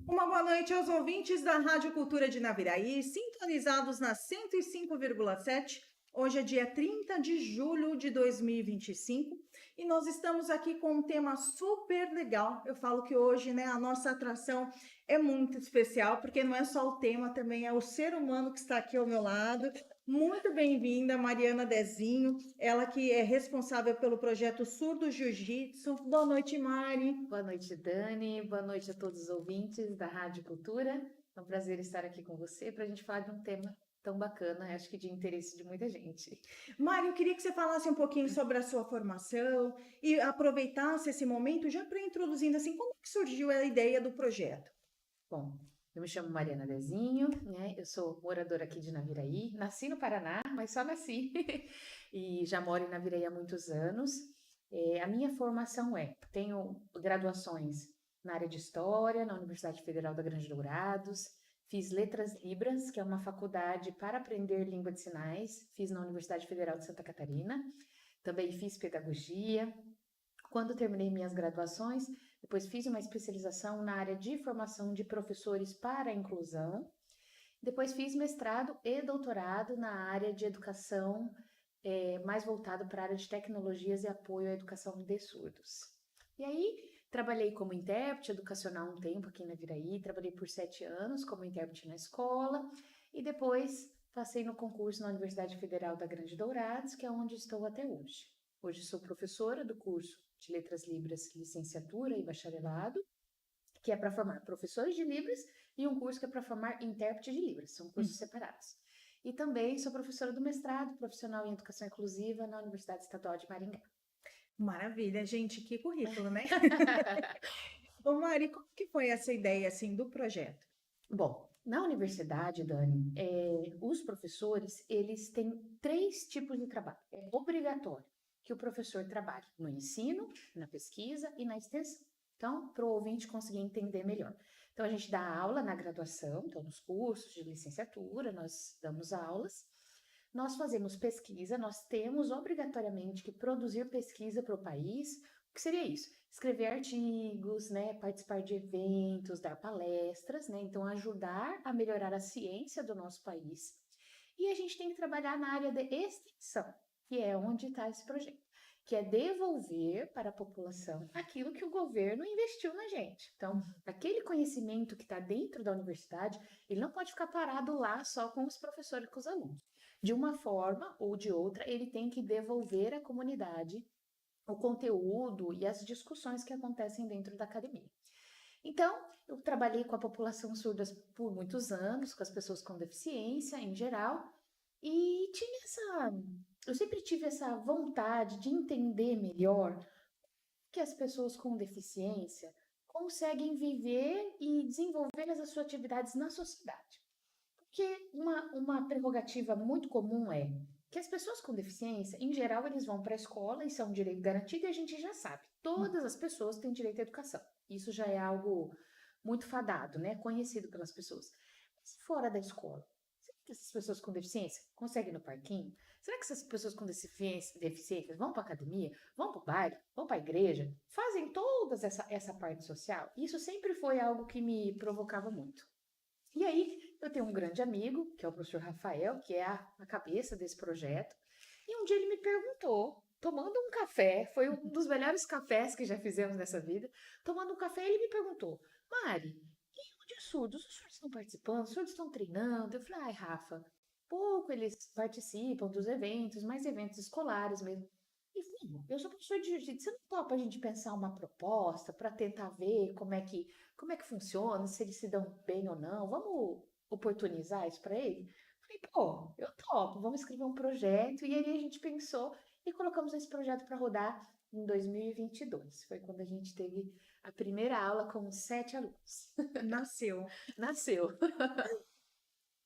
Uma boa noite aos ouvintes da Rádio Cultura de Naviraí, sintonizados na 105,7. Hoje é dia 30 de julho de 2025 e nós estamos aqui com um tema super legal. Eu falo que hoje, a nossa atração é muito especial, porque não é só o tema, também é o ser humano que está aqui ao meu lado. Muito bem-vinda, Mariana Dezinho, ela que é responsável pelo projeto Surdo Jiu-Jitsu. Boa noite, Mari. Boa noite, Dani. Boa noite a todos os ouvintes da Rádio Cultura. É um prazer estar aqui com você para a gente falar de um tema tão bacana, acho que de interesse de muita gente. Mari, eu queria que você falasse um pouquinho sobre a sua formação e aproveitasse esse momento já para introduzindo assim, como que surgiu a ideia do projeto? Bom, eu me chamo Mariana Dezinho, né? Eu sou moradora aqui de Naviraí. Nasci no Paraná, mas só nasci. E já moro em Naviraí há muitos anos. A minha formação tenho graduações na área de História, na Universidade Federal da Grande Dourados, fiz Letras Libras, que é uma faculdade para aprender língua de sinais, fiz na Universidade Federal de Santa Catarina, também fiz Pedagogia. Quando terminei minhas graduações, depois fiz uma especialização na área de formação de professores para a inclusão, depois fiz mestrado e doutorado na área de educação, mais voltado para a área de tecnologias e apoio à educação de surdos. E aí, trabalhei como intérprete educacional um tempo aqui na Naviraí, trabalhei por 7 anos como intérprete na escola e depois passei no concurso na Universidade Federal da Grande Dourados, que é onde estou até hoje. Hoje sou professora do curso de Letras Libras, licenciatura e bacharelado, que é para formar professores de Libras, e um curso que é para formar intérprete de Libras, são cursos separados. E também sou professora do mestrado profissional em educação inclusiva na Universidade Estadual de Maringá. Maravilha, gente, que currículo, né? Ô Mari, como que foi essa ideia assim do projeto? Bom, na universidade, Dani, os professores, eles têm 3 tipos de trabalho. É obrigatório que o professor trabalhe no ensino, na pesquisa e na extensão. Então, para o ouvinte conseguir entender melhor. Então, a gente dá aula na graduação, então nos cursos de licenciatura, nós damos aulas. Nós fazemos pesquisa, nós temos obrigatoriamente que produzir pesquisa para o país. O que seria isso? Escrever artigos, né, participar de eventos, dar palestras, né, então ajudar a melhorar a ciência do nosso país. E a gente tem que trabalhar na área de extensão, que é onde está esse projeto, que é devolver para a população aquilo que o governo investiu na gente. Então, aquele conhecimento que está dentro da universidade, ele não pode ficar parado lá só com os professores e com os alunos. De uma forma ou de outra, ele tem que devolver à comunidade o conteúdo e as discussões que acontecem dentro da academia. Então, eu trabalhei com a população surda por muitos anos, com as pessoas com deficiência em geral, e eu sempre tive essa vontade de entender melhor que as pessoas com deficiência conseguem viver e desenvolver as suas atividades na sociedade. Porque uma prerrogativa muito comum é que as pessoas com deficiência, em geral, eles vão para a escola, isso é um direito garantido e a gente já sabe. Todas as pessoas têm direito à educação. Isso já é algo muito fadado, né? Conhecido pelas pessoas. Mas fora da escola, será que essas pessoas com deficiência conseguem ir no parquinho? Será que essas pessoas com deficiência vão para a academia, vão para o baile, vão para a igreja, fazem toda essa parte social? Isso sempre foi algo que me provocava muito. E aí, eu tenho um grande amigo, que é o professor Rafael, que é a cabeça desse projeto, e um dia ele me perguntou, tomando um café, foi um dos melhores cafés que já fizemos nessa vida, tomando um café, ele me perguntou, Mari, e onde os surdos estão participando, os surdos estão treinando? Eu falei, ai, Rafa, pouco eles participam dos eventos, mais eventos escolares mesmo. E filho, eu sou professor de jiu-jitsu, você não topa a gente pensar uma proposta para tentar ver como é que funciona, se eles se dão bem ou não, vamos oportunizar isso para ele? Falei, pô, eu topo, vamos escrever um projeto, e aí a gente pensou e colocamos esse projeto para rodar em 2022. Foi quando a gente teve a primeira aula com 7 alunos. Nasceu. Nasceu.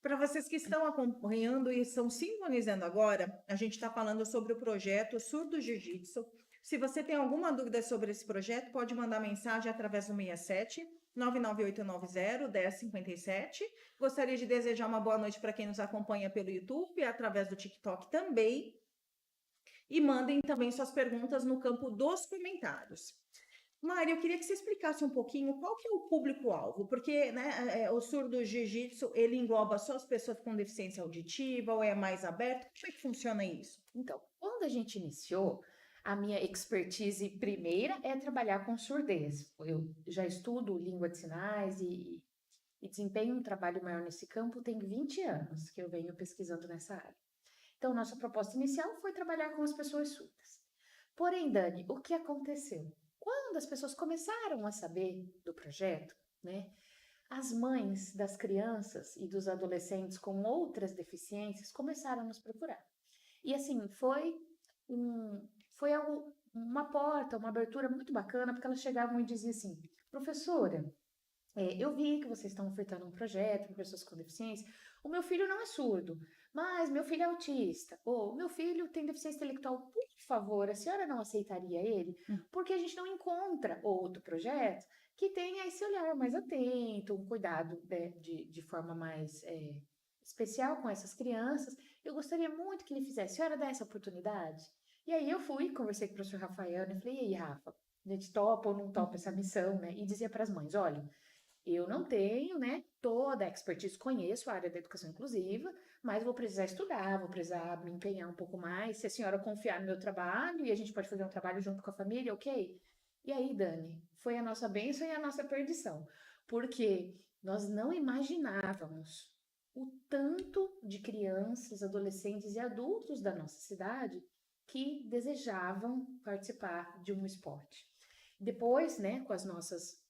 Para vocês que estão acompanhando e estão sintonizando agora, a gente está falando sobre o projeto Surdo Jiu-Jitsu. Se você tem alguma dúvida sobre esse projeto, pode mandar mensagem através do 67 99890 1057. Gostaria de desejar uma boa noite para quem nos acompanha pelo YouTube e através do TikTok também. E mandem também suas perguntas no campo dos comentários. Mário, eu queria que você explicasse um pouquinho qual que é o público-alvo, porque, né, o surdo jiu-jitsu, ele engloba só as pessoas com deficiência auditiva ou é mais aberto? Como é que funciona isso? Então, quando a gente iniciou, a minha expertise primeira é trabalhar com surdez. Eu já estudo língua de sinais e desempenho um trabalho maior nesse campo tem 20 anos que eu venho pesquisando nessa área. Então, nossa proposta inicial foi trabalhar com as pessoas surdas. Porém, Dani, o que aconteceu? Quando as pessoas começaram a saber do projeto, né, as mães das crianças e dos adolescentes com outras deficiências começaram a nos procurar. E assim, um, foi algo, uma porta, uma abertura muito bacana, porque elas chegavam e diziam assim: professora, eu vi que vocês estão ofertando um projeto para pessoas com deficiência. O meu filho não é surdo, mas meu filho é autista. Ou meu filho tem deficiência intelectual. Por favor, a senhora não aceitaria ele? Hum. Porque a gente não encontra outro projeto que tenha esse olhar mais atento, um cuidado, né, de forma mais especial com essas crianças. Eu gostaria muito que ele fizesse. A senhora dá essa oportunidade? E aí eu fui, conversei com o professor Rafael, né? Falei, e aí, Rafa, a gente topa ou não topa essa missão, né? E dizia para as mães, olha, eu não tenho, né, toda a expertise, conheço a área da educação inclusiva, mas vou precisar estudar, vou precisar me empenhar um pouco mais. Se a senhora confiar no meu trabalho e a gente pode fazer um trabalho junto com a família, ok? E aí, Dani, foi a nossa bênção e a nossa perdição, porque nós não imaginávamos o tanto de crianças, adolescentes e adultos da nossa cidade que desejavam participar de um esporte. Depois, né, com as nossas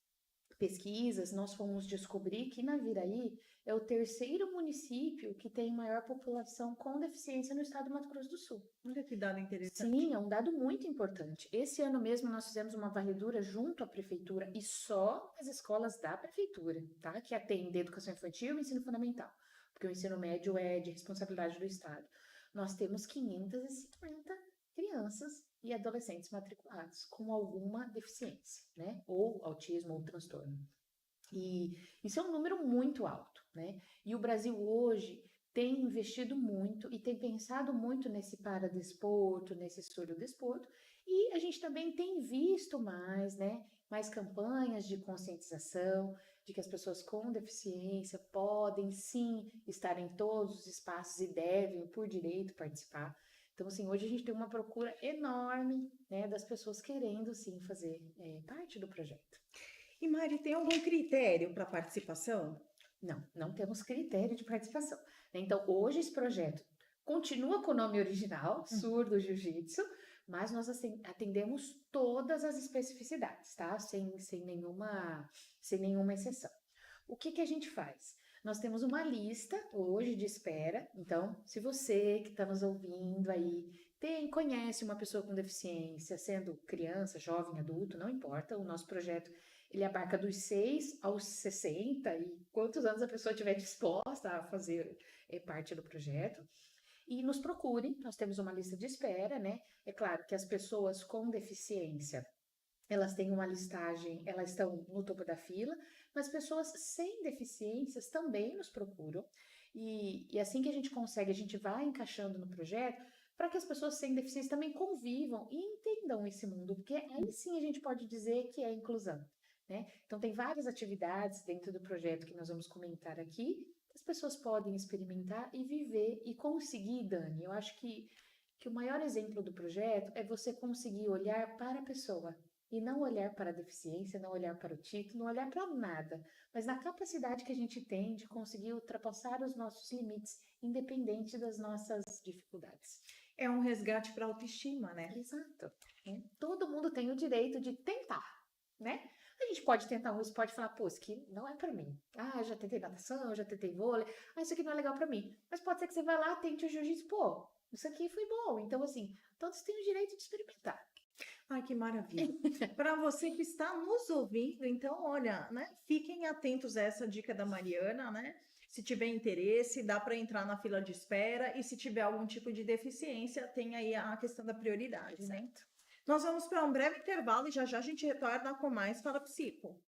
pesquisas, nós fomos descobrir que Naviraí é o terceiro município que tem maior população com deficiência no estado do Mato Grosso do Sul. Olha que dado interessante. Sim, é um dado muito importante. Esse ano mesmo nós fizemos uma varredura junto à prefeitura e só as escolas da prefeitura, tá? Que atendem educação infantil e ensino fundamental, porque o ensino médio é de responsabilidade do estado. Nós temos 550 crianças e adolescentes matriculados com alguma deficiência, né? Ou autismo ou transtorno. E isso é um número muito alto, né? E o Brasil hoje tem investido muito e tem pensado muito nesse paradesporto, nesse surdodesporto, e a gente também tem visto mais, né? Mais campanhas de conscientização de que as pessoas com deficiência podem sim estar em todos os espaços e devem, por direito, participar. Então, assim, hoje a gente tem uma procura enorme, né, das pessoas querendo sim fazer parte do projeto. E Mari, tem algum critério para participação? Não, não temos critério de participação, né? Então, hoje esse projeto continua com o nome original, Hum. Surdo Jiu-Jitsu, mas nós atendemos todas as especificidades, tá? Sem nenhuma exceção. O que que a gente faz? Nós temos uma lista hoje de espera, então, se você que está nos ouvindo aí conhece uma pessoa com deficiência, sendo criança, jovem, adulto, não importa, o nosso projeto ele abarca dos 6 aos 60 e quantos anos a pessoa estiver disposta a fazer parte do projeto. E nos procure, nós temos uma lista de espera, né? É claro que as pessoas com deficiência, elas têm uma listagem, elas estão no topo da fila, mas pessoas sem deficiências também nos procuram. E assim que a gente consegue, a gente vai encaixando no projeto para que as pessoas sem deficiência também convivam e entendam esse mundo, porque aí sim a gente pode dizer que é inclusão. Né? Então, tem várias atividades dentro do projeto que nós vamos comentar aqui, que as pessoas podem experimentar e viver e conseguir, Dani. Eu acho que o maior exemplo do projeto é você conseguir olhar para a pessoa e não olhar para a deficiência, não olhar para o título, não olhar para nada, mas na capacidade que a gente tem de conseguir ultrapassar os nossos limites, independente das nossas dificuldades. É um resgate para a autoestima, né? Exato. Né? Todo mundo tem o direito de tentar, né? A gente pode tentar um esporte e falar, pô, isso aqui não é pra mim. Ah, eu já tentei natação, eu já tentei vôlei. Ah, isso aqui não é legal pra mim. Mas pode ser que você vá lá, tente o jiu-jitsu, pô, isso aqui foi bom. Então, assim, todos têm o direito de experimentar. Ai, que maravilha. Para você que está nos ouvindo, então, olha, né? Fiquem atentos a essa dica da Mariana, né? Se tiver interesse, dá para entrar na fila de espera e se tiver algum tipo de deficiência, tem aí a questão da prioridade, né? Exato. Nós vamos para um breve intervalo e já já a gente retorna com mais Fala Psico.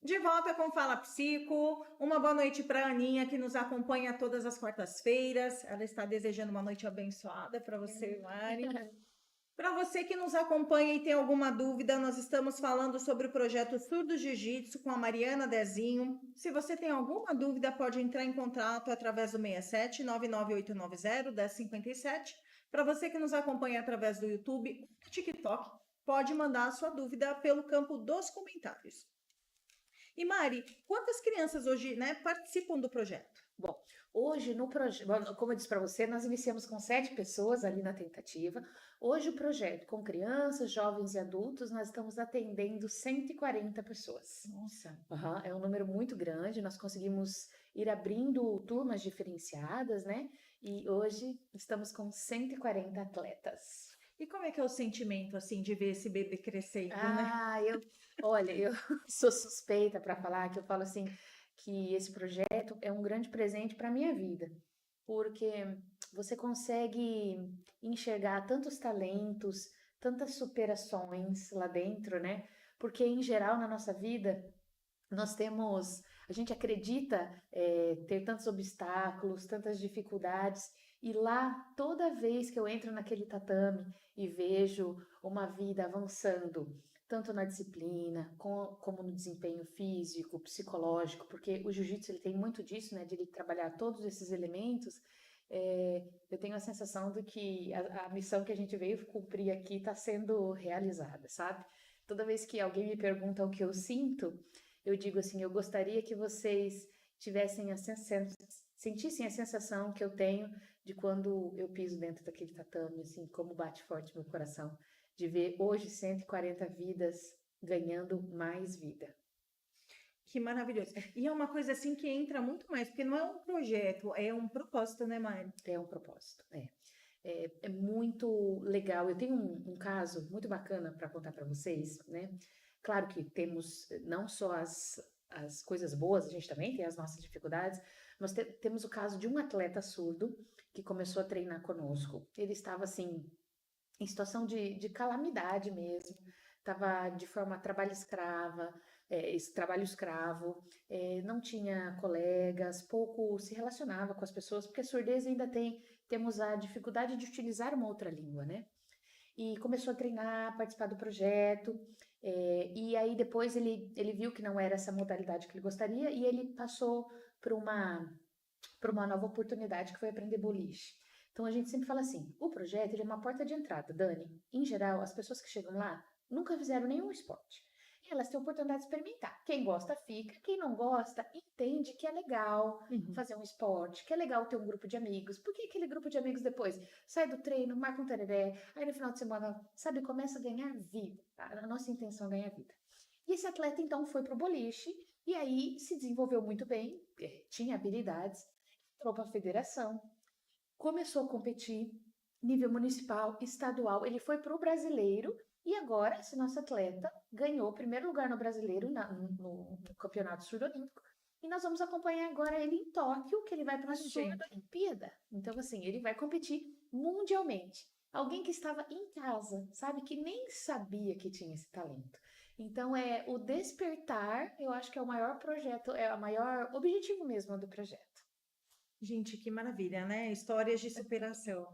De volta com Fala Psico. Uma boa noite para a Aninha, que nos acompanha todas as quartas-feiras. Ela está desejando uma noite abençoada para você, Mari. Para você que nos acompanha e tem alguma dúvida, nós estamos falando sobre o projeto Surdo Jiu-Jitsu com a Mariana Dezinho. Se você tem alguma dúvida, pode entrar em contato através do 67 99890 1057. Para você que nos acompanha através do YouTube, do TikTok, pode mandar a sua dúvida pelo campo dos comentários. E Mari, quantas crianças hoje, participam do projeto? Bom, hoje no projeto, como eu disse para você, nós iniciamos com 7 pessoas ali na tentativa. Hoje o projeto, com crianças, jovens e adultos, nós estamos atendendo 140 pessoas. Nossa. É um número muito grande, nós conseguimos ir abrindo turmas diferenciadas, né? E hoje estamos com 140 atletas. E como é que é o sentimento, assim, de ver esse bebê crescendo, né? Olha, eu sou suspeita para falar que eu falo assim que esse projeto é um grande presente para minha vida, porque você consegue enxergar tantos talentos, tantas superações lá dentro, né? Porque em geral na nossa vida a gente acredita ter tantos obstáculos, tantas dificuldades, e lá toda vez que eu entro naquele tatame e vejo uma vida avançando, tanto na disciplina, como no desempenho físico, psicológico, porque o jiu-jitsu ele tem muito disso, né, de ele trabalhar todos esses elementos. Eu tenho a sensação de que a missão que a gente veio cumprir aqui está sendo realizada, sabe? Toda vez que alguém me pergunta o que eu sinto, eu digo assim, eu gostaria que vocês sentissem a sensação que eu tenho de quando eu piso dentro daquele tatame, assim, como bate forte meu coração, de ver hoje 140 vidas ganhando mais vida. Que maravilhoso. E é uma coisa assim que entra muito mais, porque não é um projeto, é um propósito, né, Mari? É um propósito, é muito legal. Eu tenho um caso muito bacana para contar para vocês, né? Claro que temos não só as coisas boas, a gente também tem as nossas dificuldades. Nós temos o caso de um atleta surdo que começou a treinar conosco. Ele estava assim, em situação de calamidade mesmo, estava de forma trabalho escravo, não tinha colegas, pouco se relacionava com as pessoas, porque a surdez ainda temos a dificuldade de utilizar uma outra língua, né? E começou a treinar, participar do projeto, e aí depois ele viu que não era essa modalidade que ele gostaria, e ele passou por uma nova oportunidade, que foi aprender boliche. Então a gente sempre fala assim, o projeto ele é uma porta de entrada, Dani. Em geral, as pessoas que chegam lá nunca fizeram nenhum esporte. E elas têm a oportunidade de experimentar. Quem gosta fica, quem não gosta entende que é legal fazer um esporte, que é legal ter um grupo de amigos. Porque aquele grupo de amigos depois sai do treino, marca um tereré, aí no final de semana, sabe, começa a ganhar vida. Tá? A nossa intenção é ganhar vida. E esse atleta então foi pro boliche e aí se desenvolveu muito bem, tinha habilidades, entrou para a federação, começou a competir nível municipal, estadual, ele foi pro brasileiro e agora esse nosso atleta ganhou o primeiro lugar no brasileiro no campeonato surdo-olímpico. E nós vamos acompanhar agora ele em Tóquio, que ele vai para a surdo-olimpíada. Então, assim, ele vai competir mundialmente. Alguém que estava em casa, sabe, que nem sabia que tinha esse talento. Então, o despertar, eu acho que é o maior projeto, é o maior objetivo mesmo do projeto. Gente, que maravilha, né? Histórias de superação.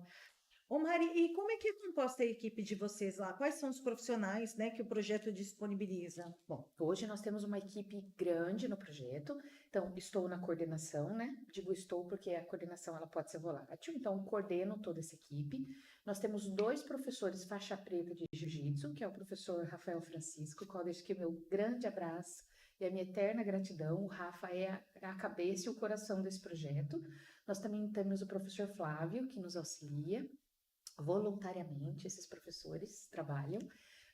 Ô Mari, e como é que é composta a equipe de vocês lá? Quais são os profissionais, né, que o projeto disponibiliza? Bom, hoje nós temos uma equipe grande no projeto, então estou na coordenação, né? Digo estou porque a coordenação ela pode ser volátil, então coordeno toda essa equipe. Nós temos 2 professores faixa preta de jiu-jitsu, que é o professor Rafael Francisco, qual deixo aqui o meu grande abraço e a minha eterna gratidão. O Rafa é a cabeça e o coração desse projeto. Nós também temos o professor Flávio, que nos auxilia voluntariamente, esses professores trabalham.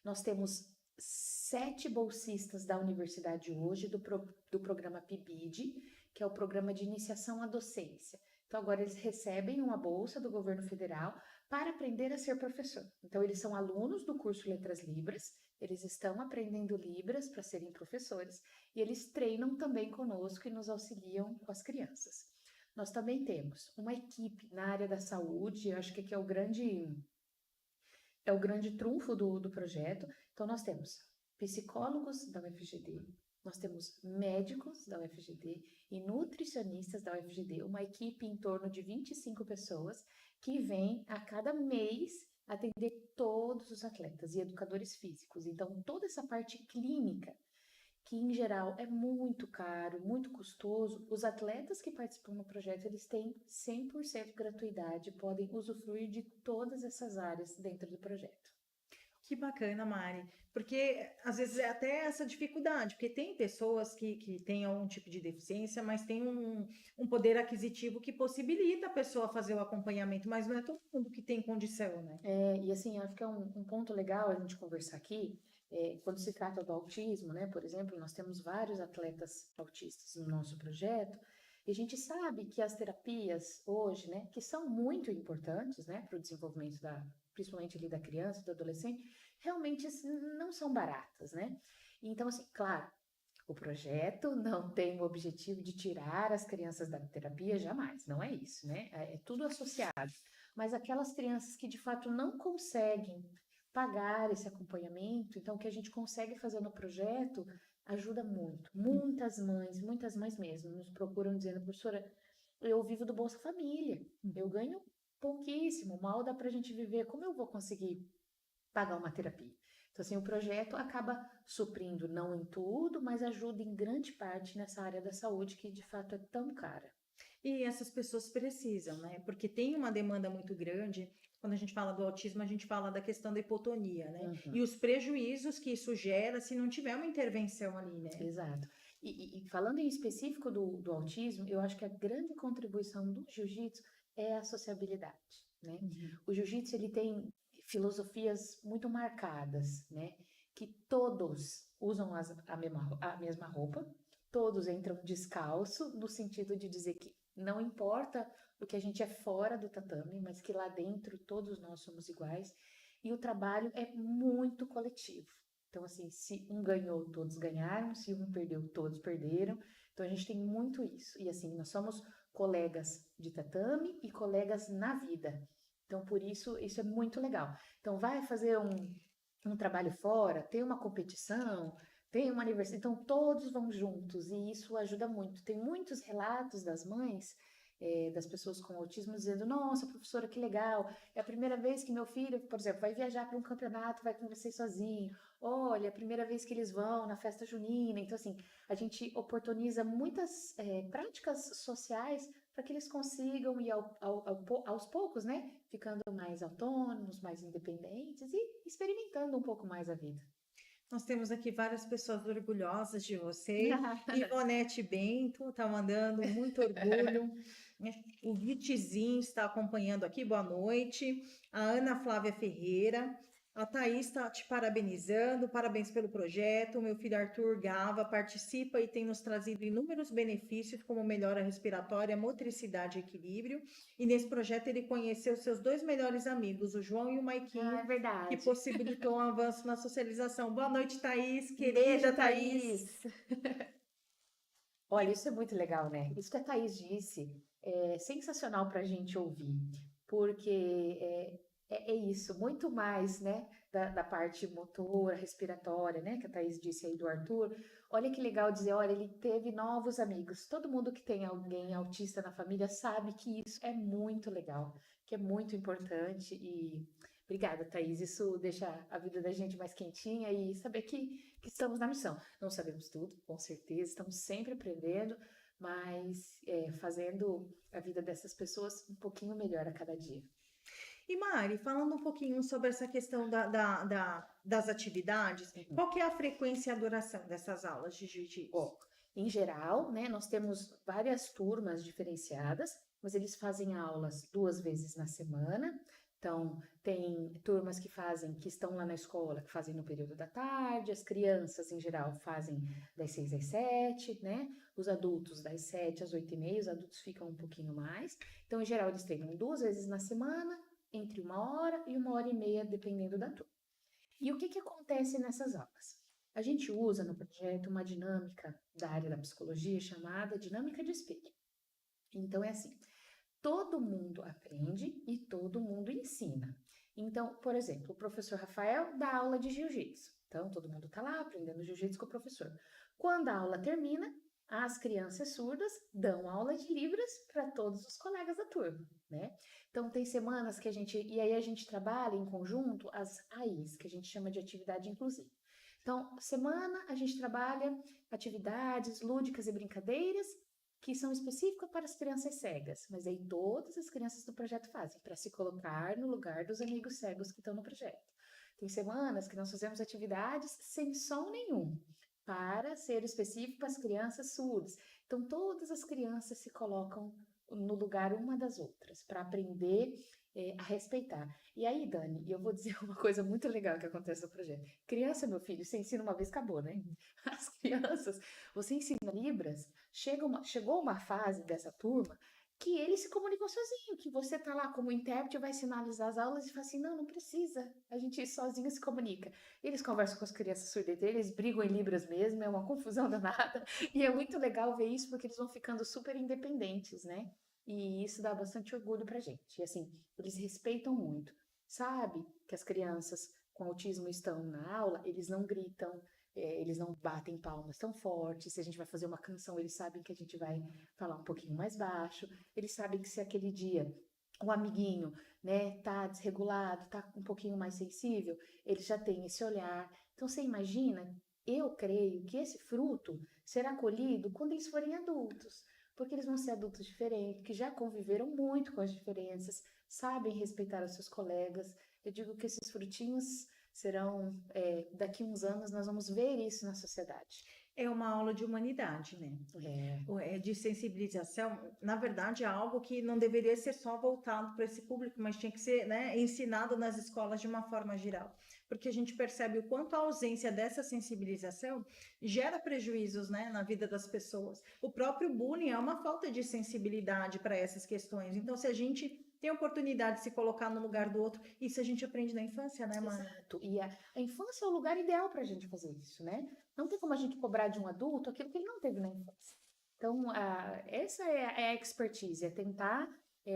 Nós temos 7 bolsistas da universidade hoje do programa PIBID, que é o programa de iniciação à docência. Então agora eles recebem uma bolsa do governo federal para aprender a ser professor. Então eles são alunos do curso Letras Libras, eles estão aprendendo Libras para serem professores e eles treinam também conosco e nos auxiliam com as crianças. Nós também temos uma equipe na área da saúde, eu acho que aqui é o grande trunfo do projeto. Então, nós temos psicólogos da UFGD, nós temos médicos da UFGD e nutricionistas da UFGD, uma equipe em torno de 25 pessoas que vem a cada mês atender todos os atletas e educadores físicos. Então, toda essa parte clínica, que em geral é muito caro, muito custoso, os atletas que participam do projeto, eles têm 100% gratuidade, podem usufruir de todas essas áreas dentro do projeto. Que bacana, Mari, porque às vezes é até essa dificuldade, porque tem pessoas que têm algum tipo de deficiência, mas tem um poder aquisitivo que possibilita a pessoa fazer o acompanhamento, mas não é todo mundo que tem condição, né? E assim, acho que é um ponto legal a gente conversar aqui, quando se trata do autismo, né? Por exemplo, nós temos vários atletas autistas no nosso projeto, e a gente sabe que as terapias hoje, né, que são muito importantes, né, para o desenvolvimento principalmente ali da criança, do adolescente, realmente não são baratas, né? Então, assim, claro, o projeto não tem o objetivo de tirar as crianças da terapia, jamais, não é isso, né? É tudo associado. Mas aquelas crianças que de fato não conseguem pagar esse acompanhamento, então o que a gente consegue fazer no projeto ajuda muito. Muitas mães mesmo, nos procuram dizendo, professora, eu vivo do Bolsa Família, eu ganho pouquíssimo, mal dá pra gente viver, como eu vou conseguir pagar uma terapia? Então, assim, o projeto acaba suprindo, não em tudo, mas ajuda em grande parte nessa área da saúde que de fato é tão cara. E essas pessoas precisam, né? Porque tem uma demanda muito grande. Quando a gente fala do autismo, a gente fala da questão da hipotonia, né? Uhum. E os prejuízos que isso gera se não tiver uma intervenção ali, né? Exato. E falando em específico do autismo, eu acho que a grande contribuição do jiu-jitsu é a sociabilidade, né? Uhum. O jiu-jitsu, ele tem filosofias muito marcadas, né? Que todos usam a mesma roupa, todos entram descalço, no sentido de dizer que não importa o que a gente é fora do tatame, mas que lá dentro todos nós somos iguais. E o trabalho é muito coletivo. Então, assim, se um ganhou, todos ganharam, se um perdeu, todos perderam. Então, a gente tem muito isso. E, assim, nós somos colegas de tatame e colegas na vida. Então, por isso, isso é muito legal. Então, vai fazer um trabalho fora, tem uma competição, tem uma aniversário, então todos vão juntos e isso ajuda muito. Tem muitos relatos das mães, das pessoas com autismo, dizendo: Nossa, professora, que legal, é a primeira vez que meu filho, por exemplo, vai viajar para um campeonato, vai com vocês sozinho. Olha, é a primeira vez que eles vão na festa junina. Então, assim, a gente oportuniza muitas práticas sociais para que eles consigam ir aos poucos, né? Ficando mais autônomos, mais independentes e experimentando um pouco mais a vida. Nós temos aqui várias pessoas orgulhosas de você. Ivonete Bento está mandando muito orgulho. O Vitizinho está acompanhando aqui, boa noite. A Ana Flávia Ferreira. A Thaís está te parabenizando, parabéns pelo projeto. O meu filho Arthur Gava participa e tem nos trazido inúmeros benefícios, como melhora respiratória, motricidade e equilíbrio. E nesse projeto ele conheceu seus dois melhores amigos, o João e o Maiquinho, É que verdade. possibilitou um avanço na socialização. Boa noite, Thaís, querida Beijo, Thaís. Thaís. Olha, isso é muito legal, né? Isso que a Thaís disse é sensacional para a gente ouvir, porque é isso, muito mais, né, da parte motora, respiratória, né, que a Thaís disse aí do Arthur. Olha que legal dizer, olha, ele teve novos amigos. Todo mundo que tem alguém autista na família sabe que isso é muito legal, que é muito importante e obrigada, Thaís. Isso deixa a vida da gente mais quentinha e saber que estamos na missão. Não sabemos tudo, com certeza, estamos sempre aprendendo, mas fazendo a vida dessas pessoas um pouquinho melhor a cada dia. E Mari, falando um pouquinho sobre essa questão das atividades, Uhum. qual que é a frequência e a duração dessas aulas de jiu-jitsu? Ó, em geral, né, nós temos várias turmas diferenciadas, mas eles fazem aulas 2 vezes na semana. Então, tem turmas que estão lá na escola, que fazem no período da tarde, as crianças, em geral, fazem das 6 às 7, né? Os adultos das 7 às 8h30, os adultos ficam um pouquinho mais. Então, em geral, eles treinam 2 vezes na semana, entre 1 hora e 1 hora e meia, dependendo da turma. E o que acontece nessas aulas? A gente usa no projeto uma dinâmica da área da psicologia chamada dinâmica de espelho. Então, é assim, todo mundo aprende e todo mundo ensina. Então, por exemplo, o professor Rafael dá aula de jiu-jitsu. Então, todo mundo está lá aprendendo jiu-jitsu com o professor. Quando a aula termina, as crianças surdas dão aula de Libras para todos os colegas da turma, né? Então, tem semanas que a gente... E aí a gente trabalha em conjunto as AIs, que a gente chama de atividade inclusiva. Então, semana a gente trabalha atividades lúdicas e brincadeiras que são específicas para as crianças cegas, mas aí todas as crianças do projeto fazem, para se colocar no lugar dos amigos cegos que estão no projeto. Tem semanas que nós fazemos atividades sem som nenhum, para ser específico para as crianças surdas. Então, todas as crianças se colocam no lugar uma das outras, para aprender a respeitar. E aí, Dani, eu vou dizer uma coisa muito legal que acontece no projeto. Criança, meu filho, você ensina uma vez, acabou, né? As crianças, você ensina Libras, chegou uma fase dessa turma que eles se comunicam sozinho, que você tá lá como intérprete, vai sinalizar as aulas e fala assim, não precisa, a gente sozinho se comunica. Eles conversam com as crianças surdas, eles brigam em Libras mesmo, é uma confusão danada, e é muito legal ver isso porque eles vão ficando super independentes, né? E isso dá bastante orgulho pra gente. E assim, eles respeitam muito. Sabe que as crianças com autismo estão na aula, eles não gritam, eles não batem palmas tão forte. Se a gente vai fazer uma canção, eles sabem que a gente vai falar um pouquinho mais baixo. Eles sabem que se aquele dia o amiguinho, né, tá desregulado, tá um pouquinho mais sensível, ele já tem esse olhar. Então você imagina, eu creio que esse fruto será colhido quando eles forem adultos, porque eles vão ser adultos diferentes, que já conviveram muito com as diferenças, sabem respeitar os seus colegas. Eu digo que esses frutinhos serão, daqui uns anos, nós vamos ver isso na sociedade. É uma aula de humanidade, né? De sensibilização. Na verdade, é algo que não deveria ser só voltado para esse público, mas tinha que ser, né, ensinado nas escolas de uma forma geral. Porque a gente percebe o quanto a ausência dessa sensibilização gera prejuízos, né, na vida das pessoas. O próprio bullying é uma falta de sensibilidade para essas questões. Então, se a gente tem a oportunidade de se colocar no lugar do outro, isso a gente aprende na infância, né, Mari? Exato. E a infância é o lugar ideal para a gente fazer isso, né? Não tem como a gente cobrar de um adulto aquilo que ele não teve na infância. Então, essa é a expertise, é tentar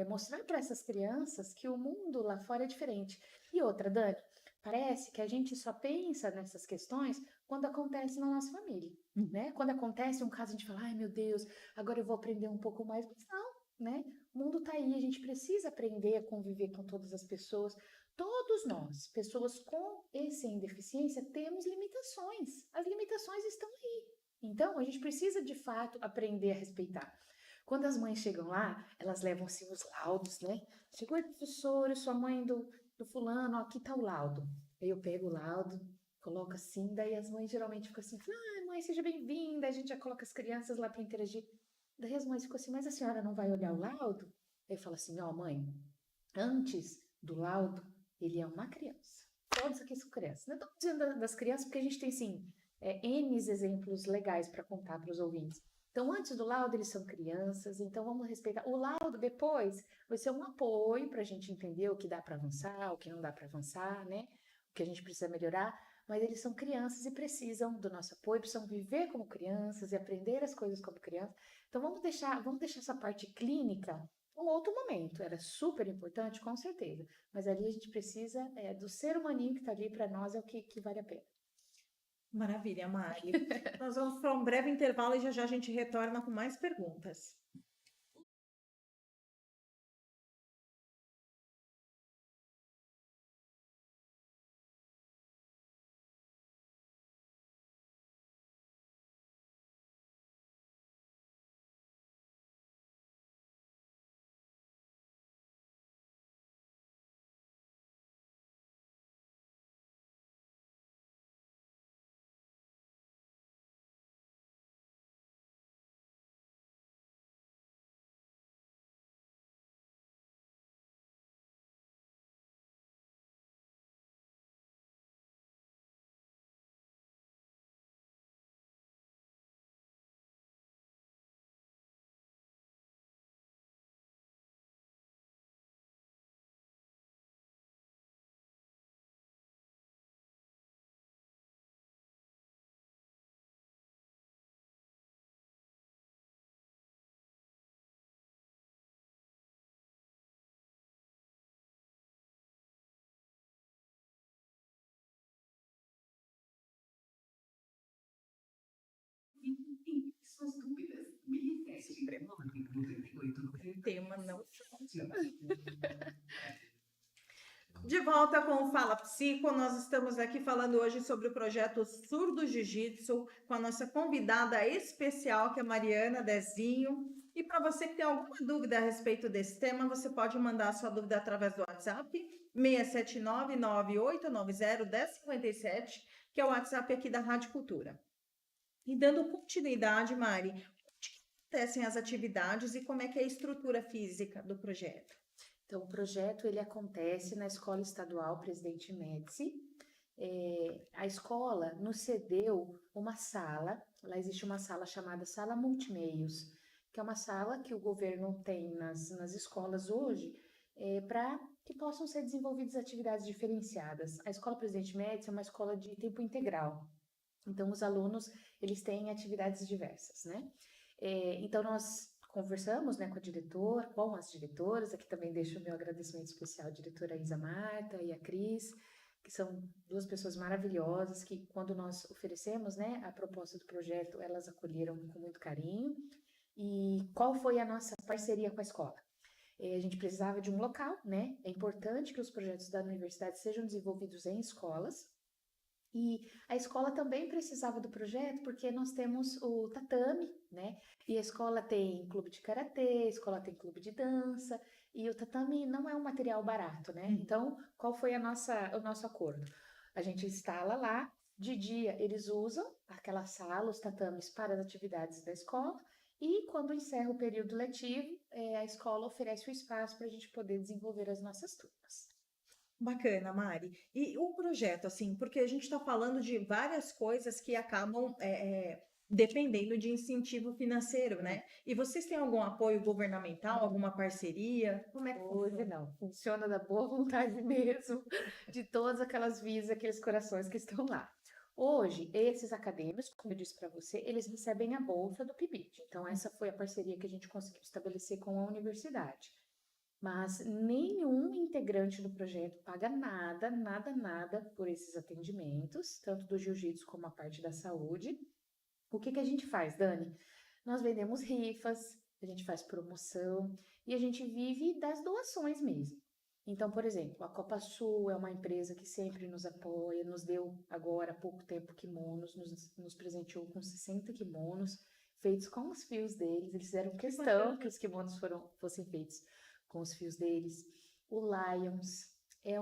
mostrar para essas crianças que o mundo lá fora é diferente. E outra, Dani, parece que a gente só pensa nessas questões quando acontece na nossa família, né? Quando acontece um caso, a gente fala, ai meu Deus, agora eu vou aprender um pouco mais. Mas não, né? O mundo tá aí, a gente precisa aprender a conviver com todas as pessoas. Todos nós, pessoas com e sem deficiência, temos limitações. As limitações estão aí. Então, a gente precisa de fato aprender a respeitar. Quando as mães chegam lá, elas levam assim os laudos, né? Chegou aí, professora, sua mãe do fulano, ó, aqui tá o laudo. Aí eu pego o laudo, coloco assim, daí as mães geralmente ficam assim, ah, mãe, seja bem-vinda, a gente já coloca as crianças lá para interagir. Daí as mães ficam assim, mas a senhora não vai olhar o laudo? Aí eu falo assim, ó, mãe, antes do laudo, ele é uma criança. Todos aqui são crianças. Não estou dizendo das crianças porque a gente tem, sim, N exemplos legais para contar para os ouvintes. Então, antes do laudo, eles são crianças, então vamos respeitar. O laudo depois vai ser um apoio para a gente entender o que dá para avançar, o que não dá para avançar, né? O que a gente precisa melhorar, mas eles são crianças e precisam do nosso apoio, precisam viver como crianças e aprender as coisas como crianças. Então, vamos deixar essa parte clínica um outro momento. Era super importante, com certeza, mas ali a gente precisa do ser humaninho que está ali para nós, é o que vale a pena. Maravilha, Mari. Nós vamos para um breve intervalo e já já a gente retorna com mais perguntas. suas dúvidas. Me teste no 38. Tema não. De volta com o Fala Psico, nós estamos aqui falando hoje sobre o projeto Surdo Jiu-Jitsu com a nossa convidada especial, que é Mariana Dezinho. E para você que tem alguma dúvida a respeito desse tema, você pode mandar a sua dúvida através do WhatsApp 67998901057, que é o WhatsApp aqui da Rádio Cultura. E dando continuidade, Mari, onde que acontecem as atividades e como é que é a estrutura física do projeto? Então, o projeto ele acontece na Escola Estadual Presidente Médici. A escola nos cedeu uma sala, lá existe uma sala chamada Sala Multimeios, que é uma sala que o governo tem nas escolas hoje, para que possam ser desenvolvidas atividades diferenciadas. A Escola Presidente Médici é uma escola de tempo integral, então os alunos eles têm atividades diversas, né? Então, nós conversamos, né, com as diretoras, aqui também deixo o meu agradecimento especial à diretora Isa Marta e à Cris, que são duas pessoas maravilhosas, que quando nós oferecemos, né, a proposta do projeto, elas acolheram com muito carinho. E qual foi a nossa parceria com a escola? A gente precisava de um local, né? É importante que os projetos da universidade sejam desenvolvidos em escolas, e a escola também precisava do projeto porque nós temos o tatame, né? E a escola tem clube de karatê, a escola tem clube de dança, e o tatame não é um material barato, né? Então, qual foi o nosso acordo? A gente instala lá, de dia eles usam aquela sala, os tatames para as atividades da escola, e quando encerra o período letivo, a escola oferece o espaço para a gente poder desenvolver as nossas turmas. Bacana, Mari. E o projeto, assim, porque a gente está falando de várias coisas que acabam dependendo de incentivo financeiro, né? E vocês têm algum apoio governamental, alguma parceria? Como é que Hoje funciona? não, funciona da boa vontade mesmo, de todas aquelas vidas, aqueles corações que estão lá. Hoje, esses acadêmicos, como eu disse para você, eles recebem a bolsa do PIBID. Então, essa foi a parceria que a gente conseguiu estabelecer com a universidade. Mas nenhum integrante do projeto paga nada, nada, nada por esses atendimentos, tanto do jiu-jitsu como a parte da saúde. O que a gente faz, Dani? Nós vendemos rifas, a gente faz promoção e a gente vive das doações mesmo. Então, por exemplo, a Copa Sul é uma empresa que sempre nos apoia, nos deu agora há pouco tempo kimonos, nos presenteou com 60 kimonos feitos com os fios deles. Eles fizeram questão que os kimonos fossem feitos com os fios deles. O Lions é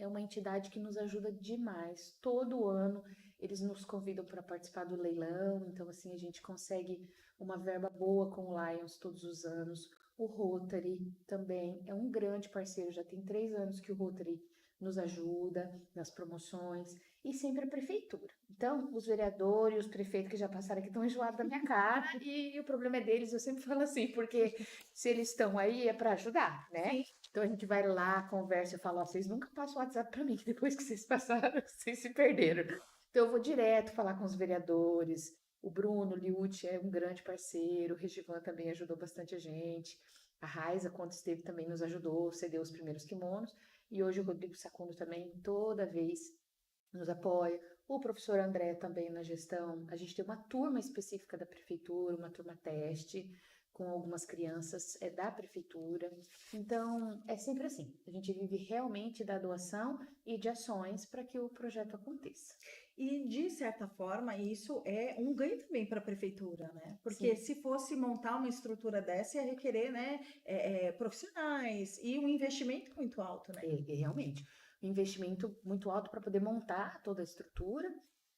uma entidade que nos ajuda demais. Todo ano eles nos convidam para participar do leilão, então assim a gente consegue uma verba boa com o Lions todos os anos. O Rotary também é um grande parceiro, já tem 3 anos que o Rotary nos ajuda nas promoções, e sempre a prefeitura. Então, os vereadores, os prefeitos que já passaram aqui estão enjoados da minha cara, e o problema é deles, eu sempre falo assim, porque se eles estão aí é para ajudar, né? Sim. Então a gente vai lá, conversa, eu falo, ó, vocês nunca passam o WhatsApp para mim, que depois que vocês passaram, vocês se perderam. Então eu vou direto falar com os vereadores, o Bruno Liucci é um grande parceiro, o Regivan também ajudou bastante a gente, a Raiza, quando esteve, também nos ajudou, cedeu os primeiros kimonos, e hoje o Rodrigo Sacundo também, toda vez, nos apoia. O professor André também na gestão. A gente tem uma turma específica da prefeitura, uma turma teste, com algumas crianças da prefeitura. Então, é sempre assim. A gente vive realmente da doação e de ações para que o projeto aconteça. E, de certa forma, isso é um ganho também para a prefeitura, né? Porque se fosse montar uma estrutura dessa, ia requerer, né, profissionais e um investimento muito alto, né? Realmente. Um investimento muito alto para poder montar toda a estrutura.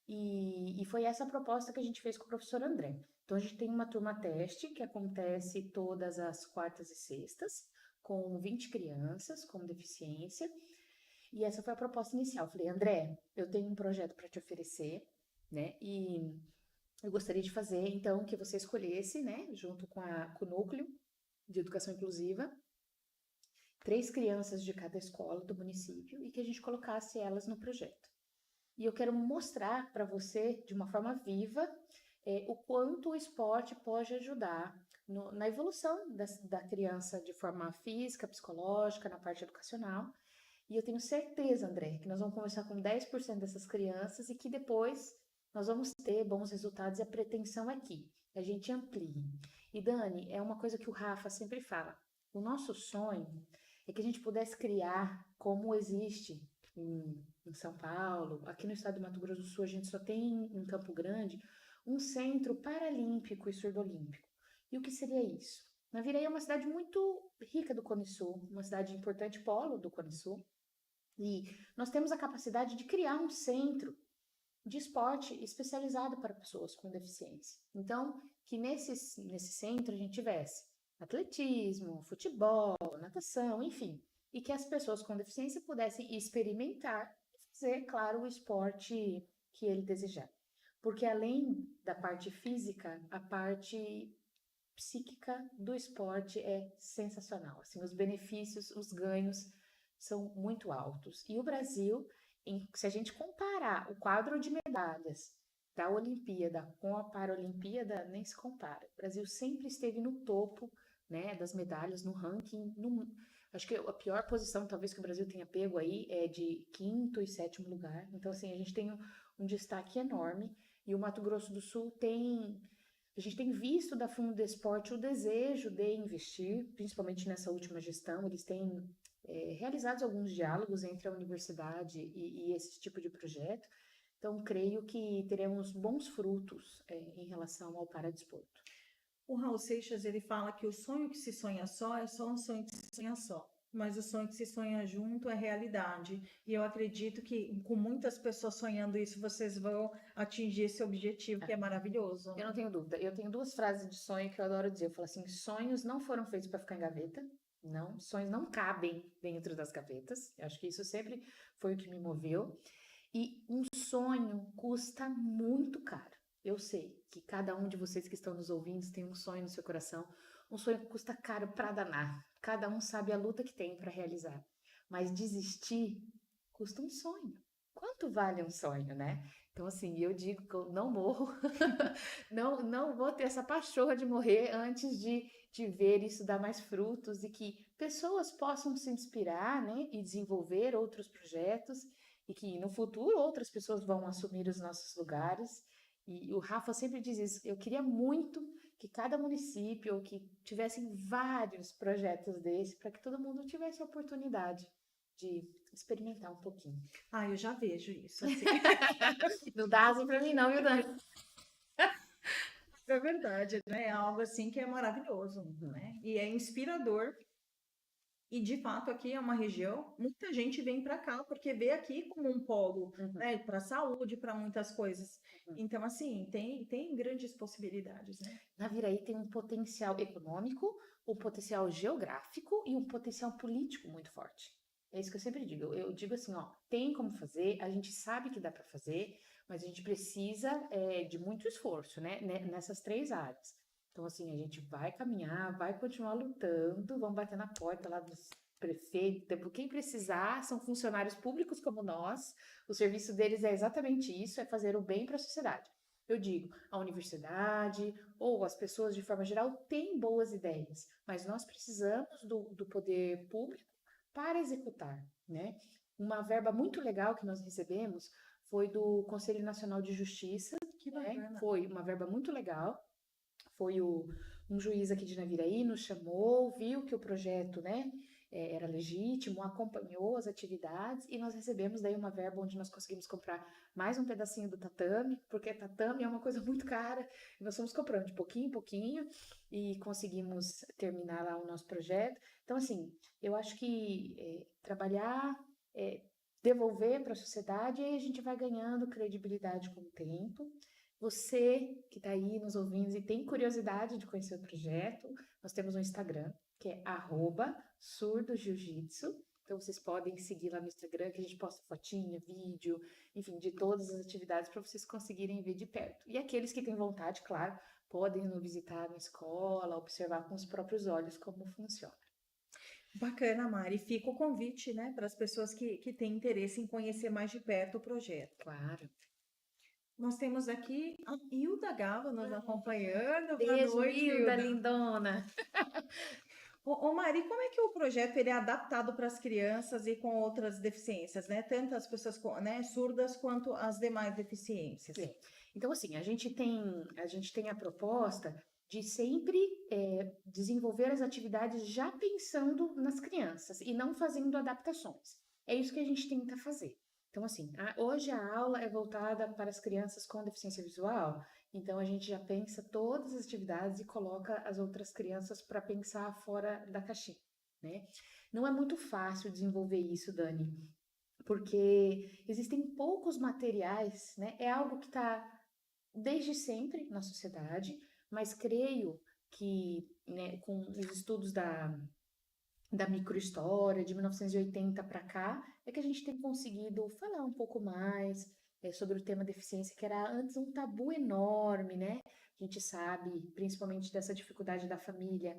E foi essa a proposta que a gente fez com o professor André. Então, a gente tem uma turma teste que acontece todas as quartas e sextas, com 20 crianças com deficiência. E essa foi a proposta inicial. Eu falei, André, eu tenho um projeto para te oferecer, né? E eu gostaria de fazer, então, que você escolhesse, né, junto com o núcleo de educação inclusiva, 3 crianças de cada escola do município e que a gente colocasse elas no projeto. E eu quero mostrar para você, de uma forma viva, o quanto o esporte pode ajudar na evolução da criança de forma física, psicológica, na parte educacional. E eu tenho certeza, André, que nós vamos conversar com 10% dessas crianças e que depois nós vamos ter bons resultados, e a pretensão é que a gente amplie. E Dani, é uma coisa que o Rafa sempre fala. O nosso sonho é que a gente pudesse criar como existe em São Paulo, aqui no estado do Mato Grosso do Sul, a gente só tem em Campo Grande um centro paralímpico e surdolímpico. E o que seria isso? Naviraí é uma cidade muito rica do Cone Sul, uma cidade importante polo do Cone Sul, e nós temos a capacidade de criar um centro de esporte especializado para pessoas com deficiência. Então, que nesse centro a gente tivesse atletismo, futebol, natação, enfim, e que as pessoas com deficiência pudessem experimentar e fazer, claro, o esporte que ele desejar. Porque além da parte física, a parte psíquica do esporte é sensacional. Assim, os benefícios, os ganhos são muito altos. E o Brasil, se a gente comparar o quadro de medalhas da Olimpíada com a Paralimpíada, nem se compara. O Brasil sempre esteve no topo, né, das medalhas no ranking. Acho que a pior posição, talvez, que o Brasil tenha pego aí é de quinto e sétimo lugar. Então, assim, a gente tem um destaque enorme. E o Mato Grosso do Sul a gente tem visto da Fundesporte o desejo de investir, principalmente nessa última gestão. Eles têm realizados alguns diálogos entre a universidade e esse tipo de projeto. Então, creio que teremos bons frutos em relação ao paradesporto. O Raul Seixas, ele fala que o sonho que se sonha só é só um sonho que se sonha só. Mas o sonho que se sonha junto é realidade. E eu acredito que com muitas pessoas sonhando isso, vocês vão atingir esse objetivo, que é maravilhoso. Eu não tenho dúvida. Eu tenho duas frases de sonho que eu adoro dizer. Eu falo assim: sonhos não foram feitos para ficar em gaveta. Não, sonhos não cabem dentro das gavetas. Eu acho que isso sempre foi o que me moveu. E um sonho custa muito caro. Eu sei que cada um de vocês que estão nos ouvindo tem um sonho no seu coração. Um sonho que custa caro para danar. Cada um sabe a luta que tem para realizar. Mas desistir custa um sonho. Quanto vale um sonho, né? Então, assim, eu digo que eu não morro, não vou ter essa pachorra de morrer antes de ver isso dar mais frutos e que pessoas possam se inspirar, né, e desenvolver outros projetos e que no futuro outras pessoas vão assumir os nossos lugares. E o Rafa sempre diz isso. Eu queria muito que cada município ou que tivessem vários projetos desse para que todo mundo tivesse a oportunidade de experimentar um pouquinho. Ah, eu já vejo isso, assim. Não dá asa pra mim não, viu, Dani? É verdade, né? É algo assim que é maravilhoso, né? E é inspirador. E de fato aqui é uma região, muita gente vem para cá porque vê aqui como um polo, né, para saúde, para muitas coisas. Então assim, tem grandes possibilidades, né? Naviraí tem um potencial econômico, um potencial geográfico e um potencial político muito forte. É isso que eu sempre digo. Eu digo assim, ó, tem como fazer, a gente sabe que dá para fazer, mas a gente precisa de muito esforço, né, nessas três áreas. Então, assim, a gente vai caminhar, vai continuar lutando, vamos bater na porta lá dos prefeitos, quem precisar, são funcionários públicos como nós, o serviço deles é exatamente isso, é fazer o bem para a sociedade. Eu digo, a universidade ou as pessoas de forma geral têm boas ideias, mas nós precisamos do poder público para executar, né? Uma verba muito legal que nós recebemos foi do Conselho Nacional de Justiça, Que né? bacana. Foi uma verba muito legal. Foi um juiz aqui de Naviraí, nos chamou, viu que o projeto, né, era legítimo, acompanhou as atividades e nós recebemos daí uma verba onde nós conseguimos comprar mais um pedacinho do tatame, porque tatame é uma coisa muito cara, e nós fomos comprando de pouquinho em pouquinho e conseguimos terminar lá o nosso projeto. Então, assim, eu acho que trabalhar, devolver para a sociedade, e aí a gente vai ganhando credibilidade com o tempo. Você que está aí nos ouvindo e tem curiosidade de conhecer o projeto, nós temos um Instagram, que é @surdojiujitsu. Então, vocês podem seguir lá no Instagram, que a gente posta fotinha, vídeo, enfim, de todas as atividades para vocês conseguirem ver de perto. E aqueles que têm vontade, claro, podem nos visitar na escola, observar com os próprios olhos como funciona. Bacana, Mari. Fica o convite, né, para as pessoas que têm interesse em conhecer mais de perto o projeto. Claro. Nós temos aqui a Hilda Gava nos acompanhando. Boa Beijo, noite, Hilda, Hilda. lindona. Ô Mari, como é que o projeto ele é adaptado para as crianças e com outras deficiências, né? Tanto as pessoas né, surdas quanto as demais deficiências. É. Então, assim, a gente tem a proposta de sempre desenvolver as atividades já pensando nas crianças e não fazendo adaptações. É isso que a gente tenta fazer. Então, assim, hoje a aula é voltada para as crianças com deficiência visual, então a gente já pensa todas as atividades e coloca as outras crianças para pensar fora da caixinha, né? Não é muito fácil desenvolver isso, Dani, porque existem poucos materiais, né? É algo que está desde sempre na sociedade, mas creio que, né, com os estudos da microhistória de 1980 para cá, é que a gente tem conseguido falar um pouco mais sobre o tema deficiência, que era antes um tabu enorme, né? A gente sabe, principalmente dessa dificuldade da família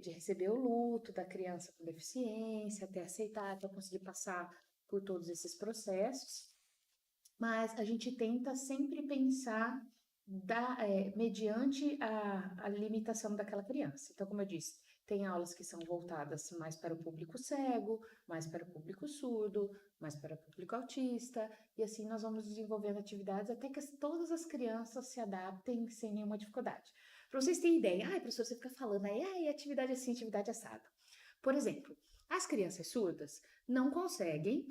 de receber o luto da criança com deficiência, até aceitar, até conseguir passar por todos esses processos, mas a gente tenta sempre pensar mediante a limitação daquela criança. Então, como eu disse, tem aulas que são voltadas mais para o público cego, mais para o público surdo, mais para o público autista, e assim nós vamos desenvolvendo atividades até que todas as crianças se adaptem sem nenhuma dificuldade. Para vocês terem ideia, professor, você fica falando aí, atividade assim, atividade assada. Por exemplo, as crianças surdas não conseguem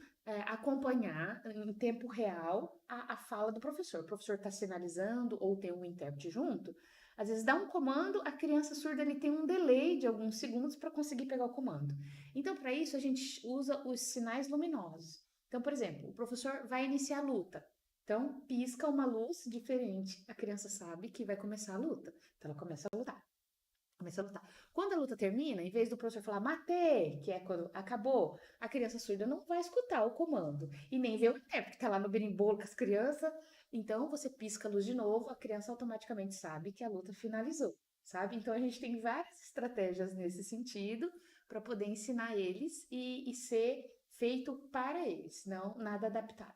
acompanhar em tempo real a fala do professor. O professor está sinalizando ou tem um intérprete junto. Às vezes dá um comando, a criança surda ele tem um delay de alguns segundos para conseguir pegar o comando. Então, para isso, a gente usa os sinais luminosos. Então, por exemplo, o professor vai iniciar a luta. Então, pisca uma luz diferente. A criança sabe que vai começar a luta. Então, ela começa a lutar. Começa a lutar. Quando a luta termina, em vez do professor falar matei, que é quando acabou, a criança surda não vai escutar o comando e nem ver o intérprete, tá lá no berimbolo com as crianças. Então você pisca a luz de novo, a criança automaticamente sabe que a luta finalizou, sabe? Então a gente tem várias estratégias nesse sentido para poder ensinar eles e ser feito para eles, não nada adaptado.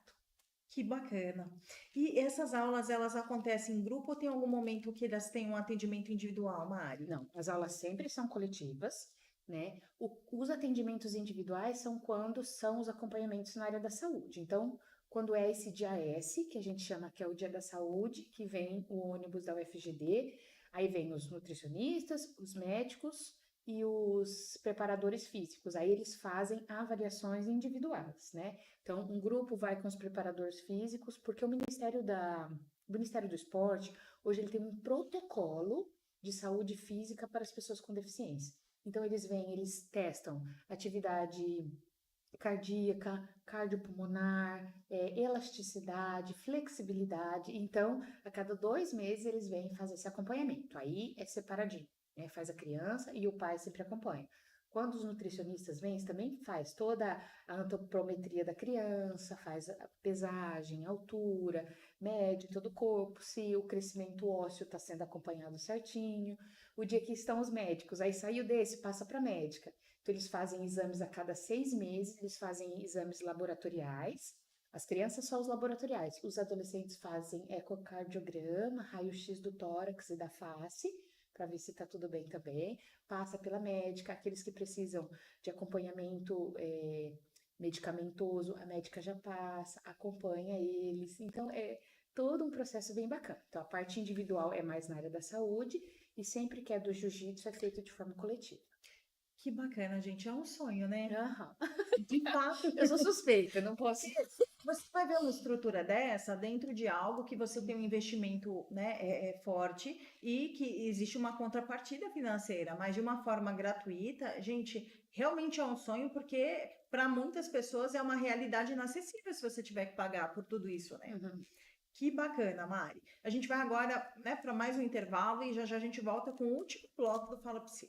Que bacana. E essas aulas, elas acontecem em grupo ou tem algum momento que elas têm um atendimento individual, Mari? Não, as aulas sempre são coletivas, né? Os atendimentos individuais são quando são os acompanhamentos na área da saúde. Então, quando é esse dia S, que a gente chama que é o Dia da Saúde, que vem o ônibus da UFGD, aí vem os nutricionistas, os médicos e os preparadores físicos. Aí eles fazem avaliações individuais, né? Então, um grupo vai com os preparadores físicos, porque o Ministério do Esporte, hoje ele tem um protocolo de saúde física para as pessoas com deficiência. Então, eles testam atividade cardíaca, cardiopulmonar, elasticidade, flexibilidade. Então, a cada 2 meses eles vêm fazer esse acompanhamento. Aí é separadinho, né? Faz a criança e o pai sempre acompanha. Quando os nutricionistas vêm, também faz toda a antropometria da criança, faz a pesagem, altura, mede todo o corpo, se o crescimento ósseo está sendo acompanhado certinho. O dia que estão os médicos, aí saiu desse, passa para a médica. Então, eles fazem exames a cada 6 meses, eles fazem exames laboratoriais. As crianças só os laboratoriais. Os adolescentes fazem ecocardiograma, raio-x do tórax e da face, para ver se está tudo bem também. Passa pela médica. Aqueles que precisam de acompanhamento medicamentoso, a médica já passa, acompanha eles. Então, é todo um processo bem bacana. Então, a parte individual é mais na área da saúde e sempre que é do jiu-jitsu é feito de forma coletiva. Que bacana, gente. É um sonho, né? Aham. De fato, Eu sou suspeita, não posso. você vai ver uma estrutura dessa dentro de algo que você tem um investimento, né, forte e que existe uma contrapartida financeira, mas de uma forma gratuita, gente, realmente é um sonho porque para muitas pessoas é uma realidade inacessível se você tiver que pagar por tudo isso, né? Uhum. Que bacana, Mari. A gente vai agora, né, para mais um intervalo e já já a gente volta com o último bloco do Fala Psi.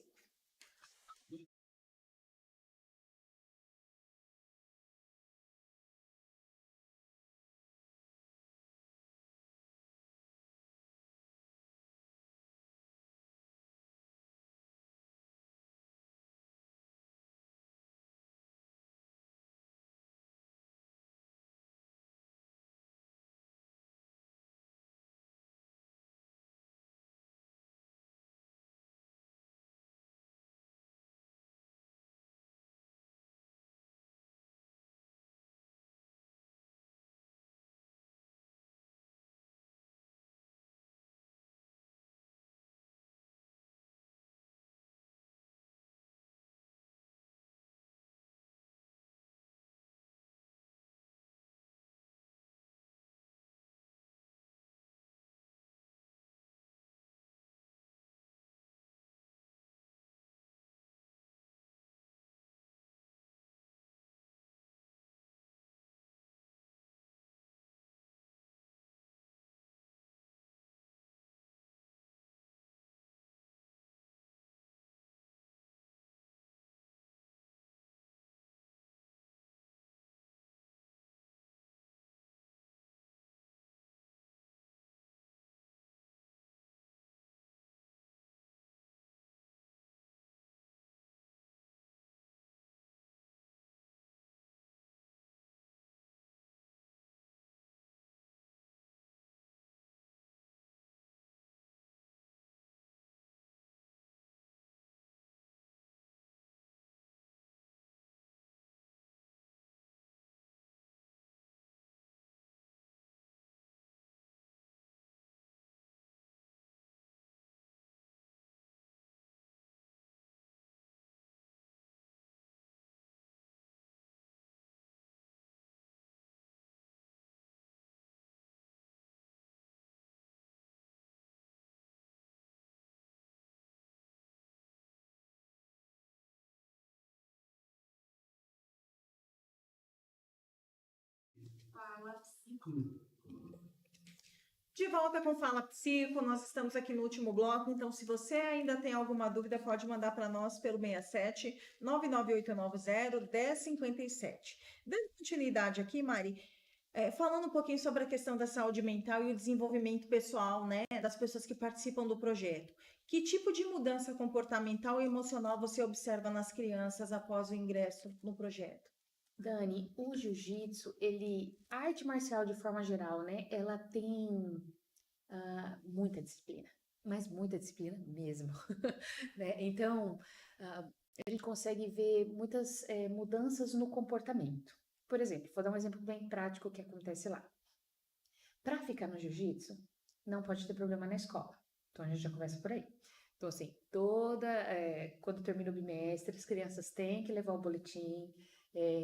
De volta com Fala Psico, nós estamos aqui no último bloco, então se você ainda tem alguma dúvida, pode mandar para nós pelo 67 99890 1057. Dando continuidade aqui, Mari, falando um pouquinho sobre a questão da saúde mental e o desenvolvimento pessoal, né, das pessoas que participam do projeto. Que tipo de mudança comportamental e emocional você observa nas crianças após o ingresso no projeto? Dani, o jiu-jitsu, a arte marcial de forma geral, né? Ela tem muita disciplina, mas muita disciplina mesmo, né? Então, ah, a gente consegue ver muitas mudanças no comportamento. Por exemplo, vou dar um exemplo bem prático que acontece lá. Para ficar no jiu-jitsu, não pode ter problema na escola. Então, a gente já começa por aí. Então, assim, quando termina o bimestre, as crianças têm que levar o boletim,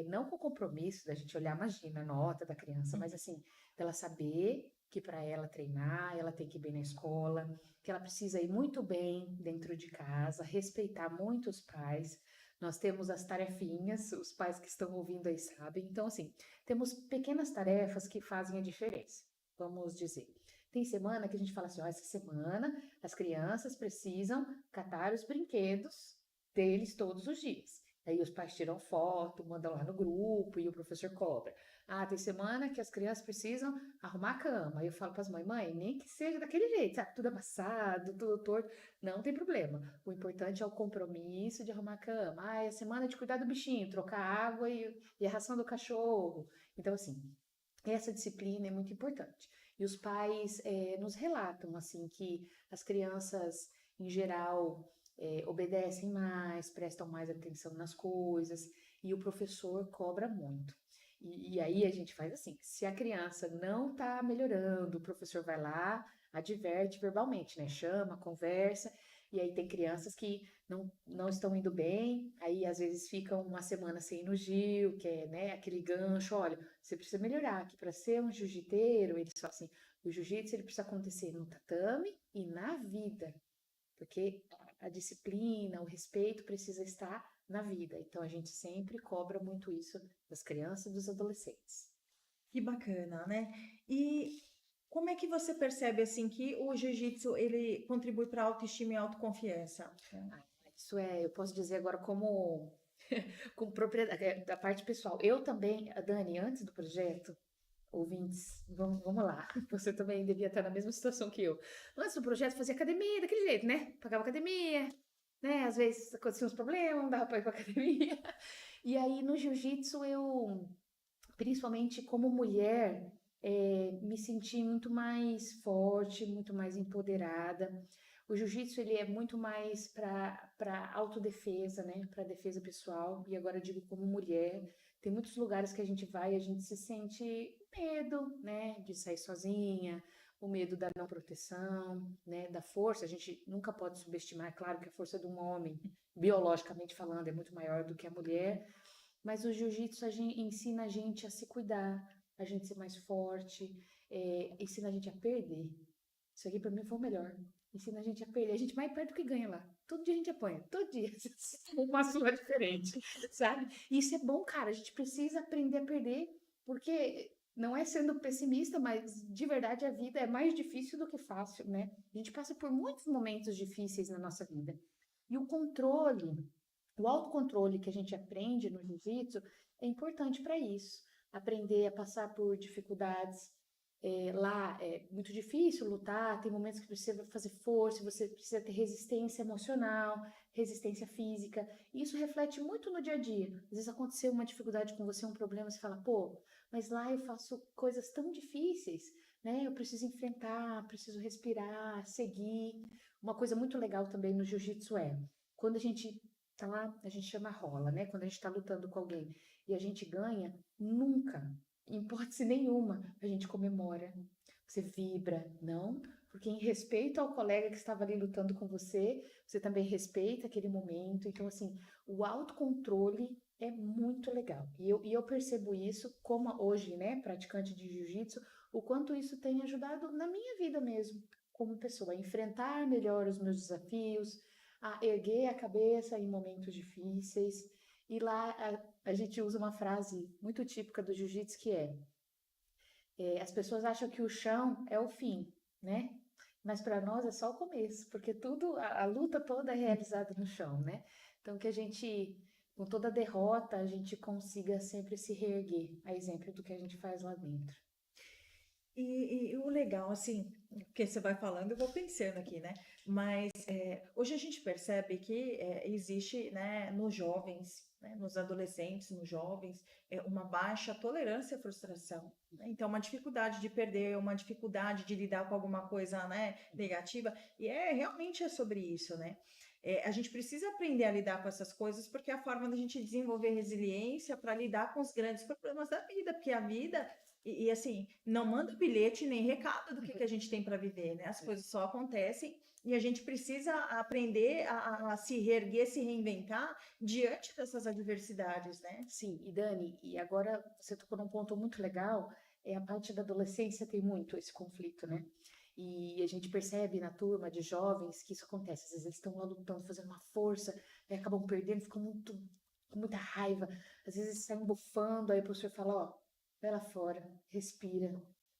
não com compromisso da gente olhar, imagina, a nota da criança, mas assim, dela saber que para ela treinar, ela tem que ir bem na escola, que ela precisa ir muito bem dentro de casa, respeitar muito os pais. Nós temos as tarefinhas, os pais que estão ouvindo aí sabem. Então, assim, temos pequenas tarefas que fazem a diferença, vamos dizer. Tem semana que a gente fala assim, ó, essa semana as crianças precisam catar os brinquedos deles todos os dias. Aí os pais tiram foto, mandam lá no grupo e o professor cobra. Ah, tem semana que as crianças precisam arrumar a cama. Aí eu falo para as mães, mãe, nem que seja daquele jeito, sabe? Tudo amassado, tudo torto. Não tem problema. O importante é o compromisso de arrumar a cama. Ah, é a semana de cuidar do bichinho, trocar a água e a ração do cachorro. Então, assim, essa disciplina é muito importante. E os pais nos relatam, assim, que as crianças, em geral, obedecem mais, prestam mais atenção nas coisas, e o professor cobra muito. E aí a gente faz assim, se a criança não está melhorando, o professor vai lá, adverte verbalmente, né? Chama, conversa, e aí tem crianças que não estão indo bem, aí às vezes ficam uma semana sem ir no Gil, que é, né, aquele gancho, olha, você precisa melhorar aqui para ser um jiu-jiteiro, eles falam assim, o jiu-jitsu ele precisa acontecer no tatame e na vida, porque a disciplina, o respeito precisa estar na vida. Então a gente sempre cobra muito isso das crianças e dos adolescentes. Que bacana, né? E como é que você percebe assim que o jiu-jitsu ele contribui para a autoestima e autoconfiança? Isso eu posso dizer agora como com propriedade da parte pessoal. Eu também, a Dani, antes do projeto, ouvintes, vamos lá. Você também devia estar na mesma situação que eu. Antes do projeto, fazia academia daquele jeito, né? Pagava academia, né? Às vezes aconteciam uns problemas, não dava para ir para academia. E aí no jiu-jitsu eu, principalmente como mulher, me senti muito mais forte, muito mais empoderada. O jiu-jitsu ele é muito mais para autodefesa, né? Para defesa pessoal. E agora eu digo como mulher, tem muitos lugares que a gente vai e a gente se sente medo, né? De sair sozinha, o medo da não proteção, né? Da força. A gente nunca pode subestimar, é claro que a força de um homem, biologicamente falando, é muito maior do que a mulher. Mas o jiu-jitsu ensina a gente a se cuidar, a gente ser mais forte, ensina a gente a perder. Isso aqui para mim foi o melhor. Ensina a gente a perder. A gente mais perde do que ganha lá. Todo dia a gente apanha. Todo dia. Uma sua diferente, sabe? E isso é bom, cara. A gente precisa aprender a perder, porque não é sendo pessimista, mas de verdade a vida é mais difícil do que fácil, né? A gente passa por muitos momentos difíceis na nossa vida. E o autocontrole que a gente aprende no jiu-jitsu é importante para isso. Aprender a passar por dificuldades. Lá é muito difícil lutar, tem momentos que precisa fazer força, você precisa ter resistência emocional, resistência física. E isso reflete muito no dia a dia. Às vezes aconteceu uma dificuldade com você, um problema, você fala, pô, mas lá eu faço coisas tão difíceis, né? Eu preciso enfrentar, preciso respirar, seguir. Uma coisa muito legal também no jiu-jitsu quando a gente tá lá, a gente chama rola, né? Quando a gente tá lutando com alguém e a gente ganha, nunca, em hipótese nenhuma, a gente comemora. Você vibra, não? Porque em respeito ao colega que estava ali lutando com você, você também respeita aquele momento. Então, assim, o autocontrole é muito legal. E eu percebo isso, como hoje, né, praticante de jiu-jitsu, o quanto isso tem ajudado na minha vida mesmo, como pessoa, a enfrentar melhor os meus desafios, a erguer a cabeça em momentos difíceis. E lá a gente usa uma frase muito típica do jiu-jitsu que é: As pessoas acham que o chão é o fim, né? Mas para nós é só o começo, porque tudo, a luta toda é realizada no chão, né? Então que a gente, com toda derrota, a gente consiga sempre se reerguer, a exemplo do que a gente faz lá dentro. E o legal, assim, porque você vai falando, eu vou pensando aqui, né? Mas hoje a gente percebe que existe, né, nos jovens, né, nos adolescentes, nos jovens, uma baixa tolerância à frustração, né? Então, uma dificuldade de perder, uma dificuldade de lidar com alguma coisa, né, negativa, e realmente é sobre isso, né? A gente precisa aprender a lidar com essas coisas, porque é a forma da gente desenvolver resiliência para lidar com os grandes problemas da vida, porque a vida assim, não manda bilhete nem recado do que a gente tem para viver, né? As coisas só acontecem e a gente precisa aprender a se reerguer, se reinventar diante dessas adversidades, né? Sim, e Dani, e agora você tocou num ponto muito legal, a parte da adolescência tem muito esse conflito, né? E a gente percebe na turma de jovens que isso acontece. Às vezes eles estão lá lutando, fazendo uma força, aí acabam perdendo, ficam com muita raiva. Às vezes saem bufando, aí o professor fala, ó, vai lá fora, respira,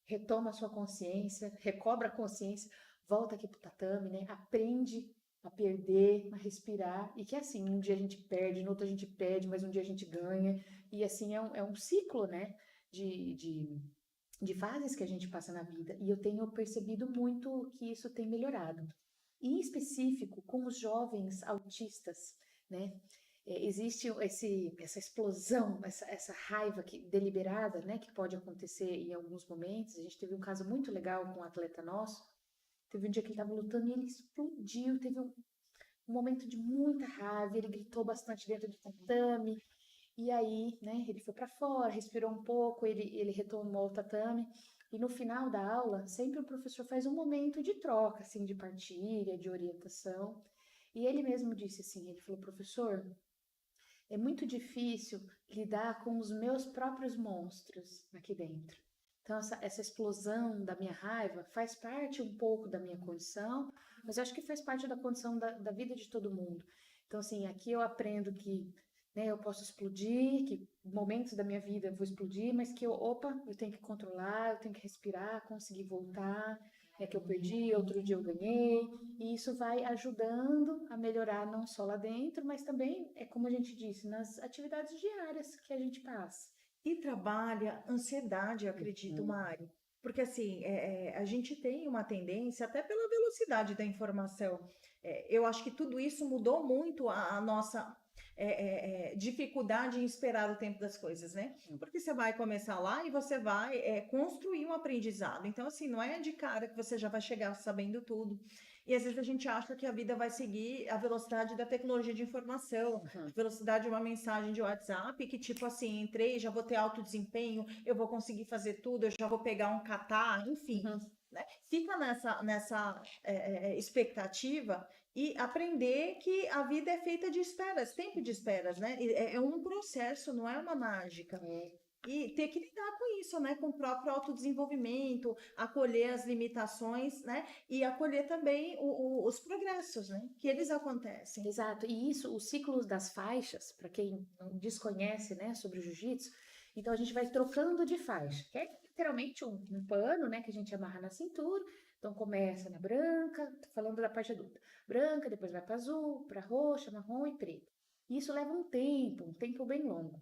retoma a sua consciência, recobra a consciência, volta aqui pro tatame, né? Aprende a perder, a respirar, e que assim, um dia a gente perde, no outro a gente perde, mas um dia a gente ganha, e assim é um ciclo, né? De, de de fases que a gente passa na vida, e eu tenho percebido muito que isso tem melhorado. Em específico, com os jovens autistas, né? Existe essa explosão, essa raiva deliberada, né, que pode acontecer em alguns momentos. A gente teve um caso muito legal com um atleta nosso. Teve um dia que ele estava lutando e ele explodiu. Teve um momento de muita raiva. Ele gritou bastante dentro do tatame. E aí, né, ele foi para fora, respirou um pouco, ele retomou o tatame. E no final da aula, sempre o professor faz um momento de troca, assim, de partilha, de orientação. E ele mesmo disse assim, ele falou, professor, é muito difícil lidar com os meus próprios monstros aqui dentro. Então, essa explosão da minha raiva faz parte um pouco da minha condição, mas eu acho que faz parte da condição da vida de todo mundo. Então, assim, aqui eu aprendo que, né, eu posso explodir, que momentos da minha vida eu vou explodir, mas que eu tenho que controlar, eu tenho que respirar, conseguir voltar, é que eu perdi, outro dia eu ganhei, e isso vai ajudando a melhorar não só lá dentro, mas também, é como a gente disse, nas atividades diárias que a gente passa. E trabalha ansiedade, eu acredito, Uhum. Mari. Porque assim, a gente tem uma tendência, até pela velocidade da informação, eu acho que tudo isso mudou muito a nossa dificuldade em esperar o tempo das coisas, né? Porque você vai começar lá e você vai construir um aprendizado. Então, assim, não é de cara que você já vai chegar sabendo tudo. E às vezes a gente acha que a vida vai seguir a velocidade da tecnologia de informação, a Uhum. velocidade de uma mensagem de WhatsApp, que tipo assim, entrei, já vou ter alto desempenho, eu vou conseguir fazer tudo, eu já vou pegar um catar, enfim. Uhum. Né? Fica nessa expectativa e aprender que a vida é feita de esperas, tempo de esperas, né? É um processo, não é uma mágica. É, E ter que lidar com isso, né? Com o próprio autodesenvolvimento, acolher as limitações, né? E acolher também os progressos, né? Que eles acontecem. exato. E isso, os ciclos das faixas, para quem não desconhece, né, sobre o jiu-jitsu, então a gente vai trocando de faixa, que é literalmente um pano, né, que a gente amarra na cintura. Então começa na branca, tô falando da parte adulta, branca, depois vai para azul, para roxa, marrom e preto. E isso leva um tempo bem longo.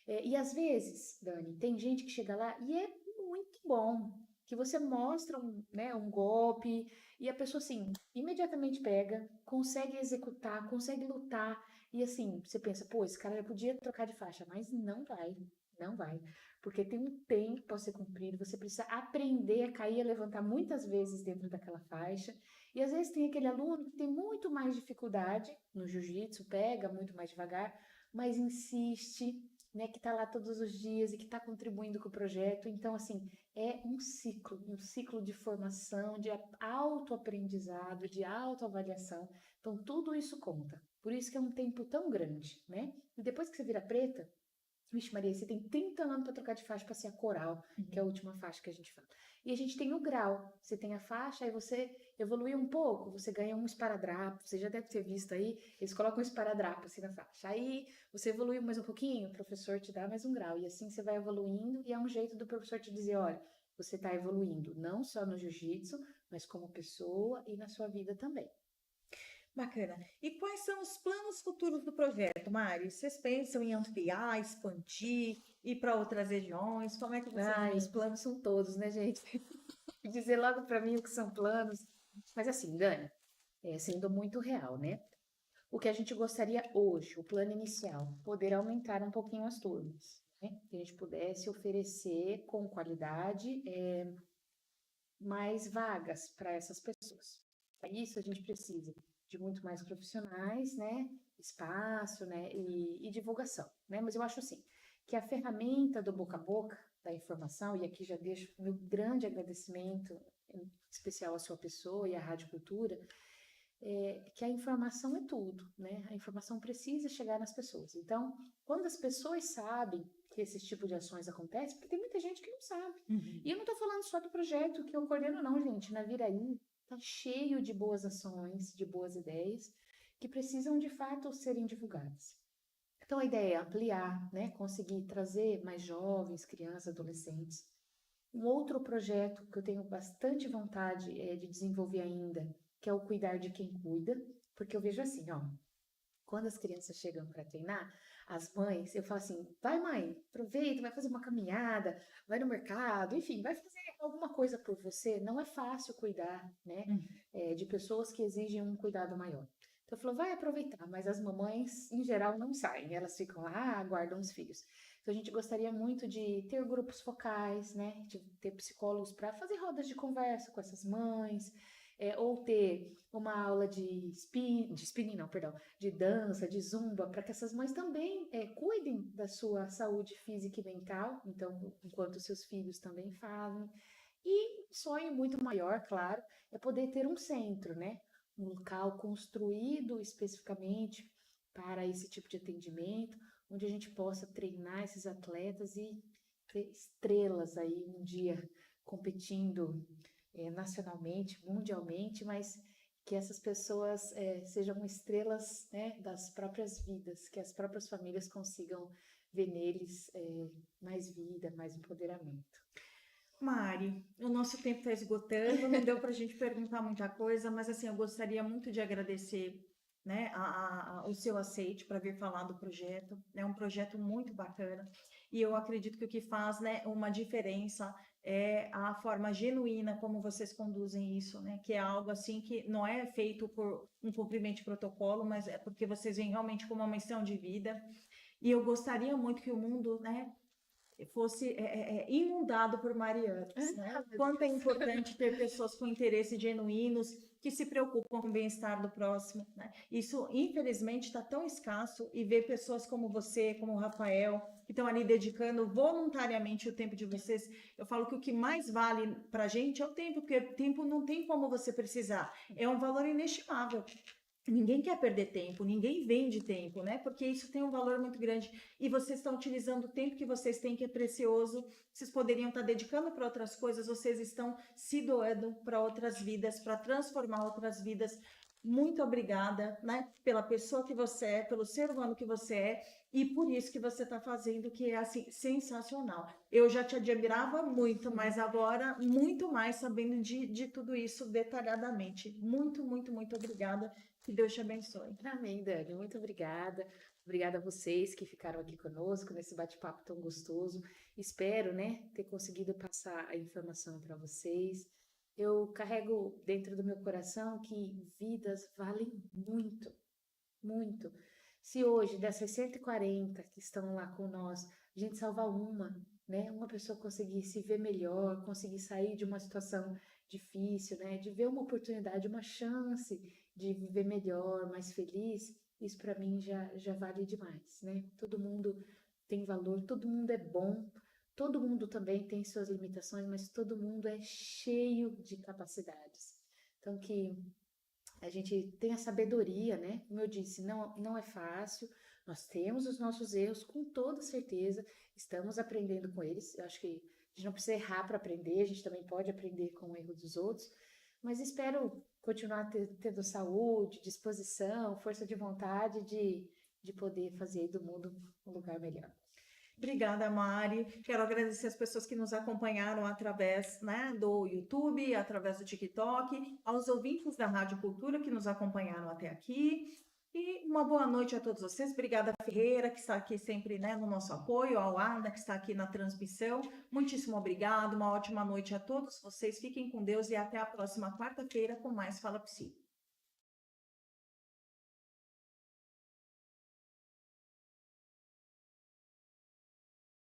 E às vezes, Dani, tem gente que chega lá e é muito bom, que você mostra né, um golpe e a pessoa, assim, imediatamente pega, consegue executar, consegue lutar. E assim, você pensa, pô, esse cara já podia trocar de faixa, mas não vai, não vai. Porque tem um tempo para ser cumprido, você precisa aprender a cair e a levantar muitas vezes dentro daquela faixa. E às vezes tem aquele aluno que tem muito mais dificuldade no jiu-jitsu, pega muito mais devagar, mas insiste, né, que está lá todos os dias e que está contribuindo com o projeto. Então, assim, é um ciclo de formação, de autoaprendizado, de autoavaliação. Então, tudo isso conta. Por isso que é um tempo tão grande, né? E depois que você vira preta, vixe Maria, você tem 30 anos para trocar de faixa para ser a coral, que é a última faixa que a gente fala. E a gente tem o grau. Você tem a faixa, aí você evolui um pouco, você ganha um esparadrapo. Você já deve ter visto aí, eles colocam um esparadrapo assim na faixa. Aí você evoluiu mais um pouquinho, o professor te dá mais um grau. E assim você vai evoluindo, e é um jeito do professor te dizer: olha, você está evoluindo, não só no jiu-jitsu, mas como pessoa e na sua vida também. Bacana. E quais são os planos futuros do projeto, Mari? Vocês pensam em ampliar, expandir, ir para outras regiões? Como é que vocês Ai, os veem? planos são todos, né, gente? Dizer logo para mim o que são planos. Mas assim, Dani, sendo muito real, né? O que a gente gostaria hoje, o plano inicial, poder aumentar um pouquinho as turmas, né? Que a gente pudesse oferecer com qualidade mais vagas para essas pessoas. Para isso, a gente precisa de muito mais profissionais, né? Espaço, né? E divulgação, né? Mas eu acho assim, que a ferramenta do boca a boca, da informação, e aqui já deixo meu grande agradecimento, em especial à sua pessoa e à Rádio Cultura, que a informação é tudo, né? A informação precisa chegar nas pessoas. Então, quando as pessoas sabem que esse tipo de ações acontecem, porque tem muita gente que não sabe. E eu não estou falando só do projeto que eu coordeno, não, gente. Na Viraí está cheio de boas ações, de boas ideias, que precisam de fato serem divulgadas. Então, a ideia é ampliar, né? Conseguir trazer mais jovens, crianças, adolescentes. Um outro projeto que eu tenho bastante vontade de desenvolver ainda, que é o cuidar de quem cuida, porque eu vejo assim, ó, quando as crianças chegam para treinar, as mães, eu falo assim, vai mãe, aproveita, vai fazer uma caminhada, vai no mercado, enfim, vai fazer alguma coisa por você. Não é fácil cuidar, né, Uhum. de pessoas que exigem um cuidado maior. Então, eu falo, vai aproveitar, mas as mamães, em geral, não saem, elas ficam lá, aguardam os filhos. Então, a gente gostaria muito de ter grupos focais, né, de ter psicólogos para fazer rodas de conversa com essas mães, ou ter uma aula de spinning, não, perdão, de dança, de zumba, para que essas mães também cuidem da sua saúde física e mental, então, enquanto seus filhos também fazem. E sonho muito maior, claro, é poder ter um centro, né? Um local construído especificamente para esse tipo de atendimento, onde a gente possa treinar esses atletas e ter estrelas aí um dia competindo nacionalmente, mundialmente, mas que essas pessoas sejam estrelas, né, das próprias vidas, que as próprias famílias consigam ver neles mais vida, mais empoderamento. Mari, o nosso tempo está esgotando, não deu para a gente perguntar muita coisa, mas assim, eu gostaria muito de agradecer, né, o seu aceite para vir falar do projeto. É um projeto muito bacana e eu acredito que o que faz, né, uma diferença é a forma genuína como vocês conduzem isso, né, que é algo assim que não é feito por um cumprimento de protocolo, mas é porque vocês vêm realmente com uma missão de vida. E eu gostaria muito que o mundo, né, fosse inundado por marianas, né? Ah, meu Quanto é Deus. importante ter pessoas com interesses genuínos que se preocupam com o bem-estar do próximo, né? Isso, infelizmente, está tão escasso e ver pessoas como você, como o Rafael, que estão ali dedicando voluntariamente o tempo de vocês. Eu falo que o que mais vale para a gente é o tempo, porque o tempo não tem como você precisar. É um valor inestimável. Ninguém quer perder tempo, ninguém vende tempo, né? Porque isso tem um valor muito grande. E vocês estão utilizando o tempo que vocês têm, que é precioso. Vocês poderiam estar dedicando para outras coisas, vocês estão se doando para outras vidas, para transformar outras vidas. Muito obrigada, né? Pela pessoa que você é, pelo ser humano que você é, e por isso que você está fazendo, que é assim, sensacional. Eu já te admirava muito, mas agora muito mais sabendo de tudo isso detalhadamente. Muito, muito, muito obrigada. Que Deus te abençoe. Amém, Dani. Muito obrigada. Obrigada a vocês que ficaram aqui conosco nesse bate-papo tão gostoso. Espero, né, ter conseguido passar a informação para vocês. Eu carrego dentro do meu coração que vidas valem muito, muito. Se hoje, dessas 140 que estão lá com nós, a gente salvar uma, né? Uma pessoa conseguir se ver melhor, conseguir sair de uma situação difícil, né? De ver uma oportunidade, uma chance de viver melhor, mais feliz, isso para mim já vale demais, né? Todo mundo tem valor, todo mundo é bom, todo mundo também tem suas limitações, mas todo mundo é cheio de capacidades. Então, que a gente tem a sabedoria, né? Como eu disse, não é fácil, nós temos os nossos erros, com toda certeza, estamos aprendendo com eles. Eu acho que a gente não precisa errar para aprender, a gente também pode aprender com o erro dos outros, mas espero continuar tendo saúde, disposição, força de vontade de poder fazer do mundo um lugar melhor. Obrigada, Mari. Quero agradecer as pessoas que nos acompanharam através, né, do YouTube, através do TikTok, aos ouvintes da Rádio Cultura que nos acompanharam até aqui. E uma boa noite a todos vocês. Obrigada, Ferreira, que está aqui sempre, né, no nosso apoio, ao Arda, que está aqui na transmissão. Muitíssimo obrigado. Uma ótima noite a todos vocês. Fiquem com Deus e até a próxima quarta-feira com mais Fala Psi.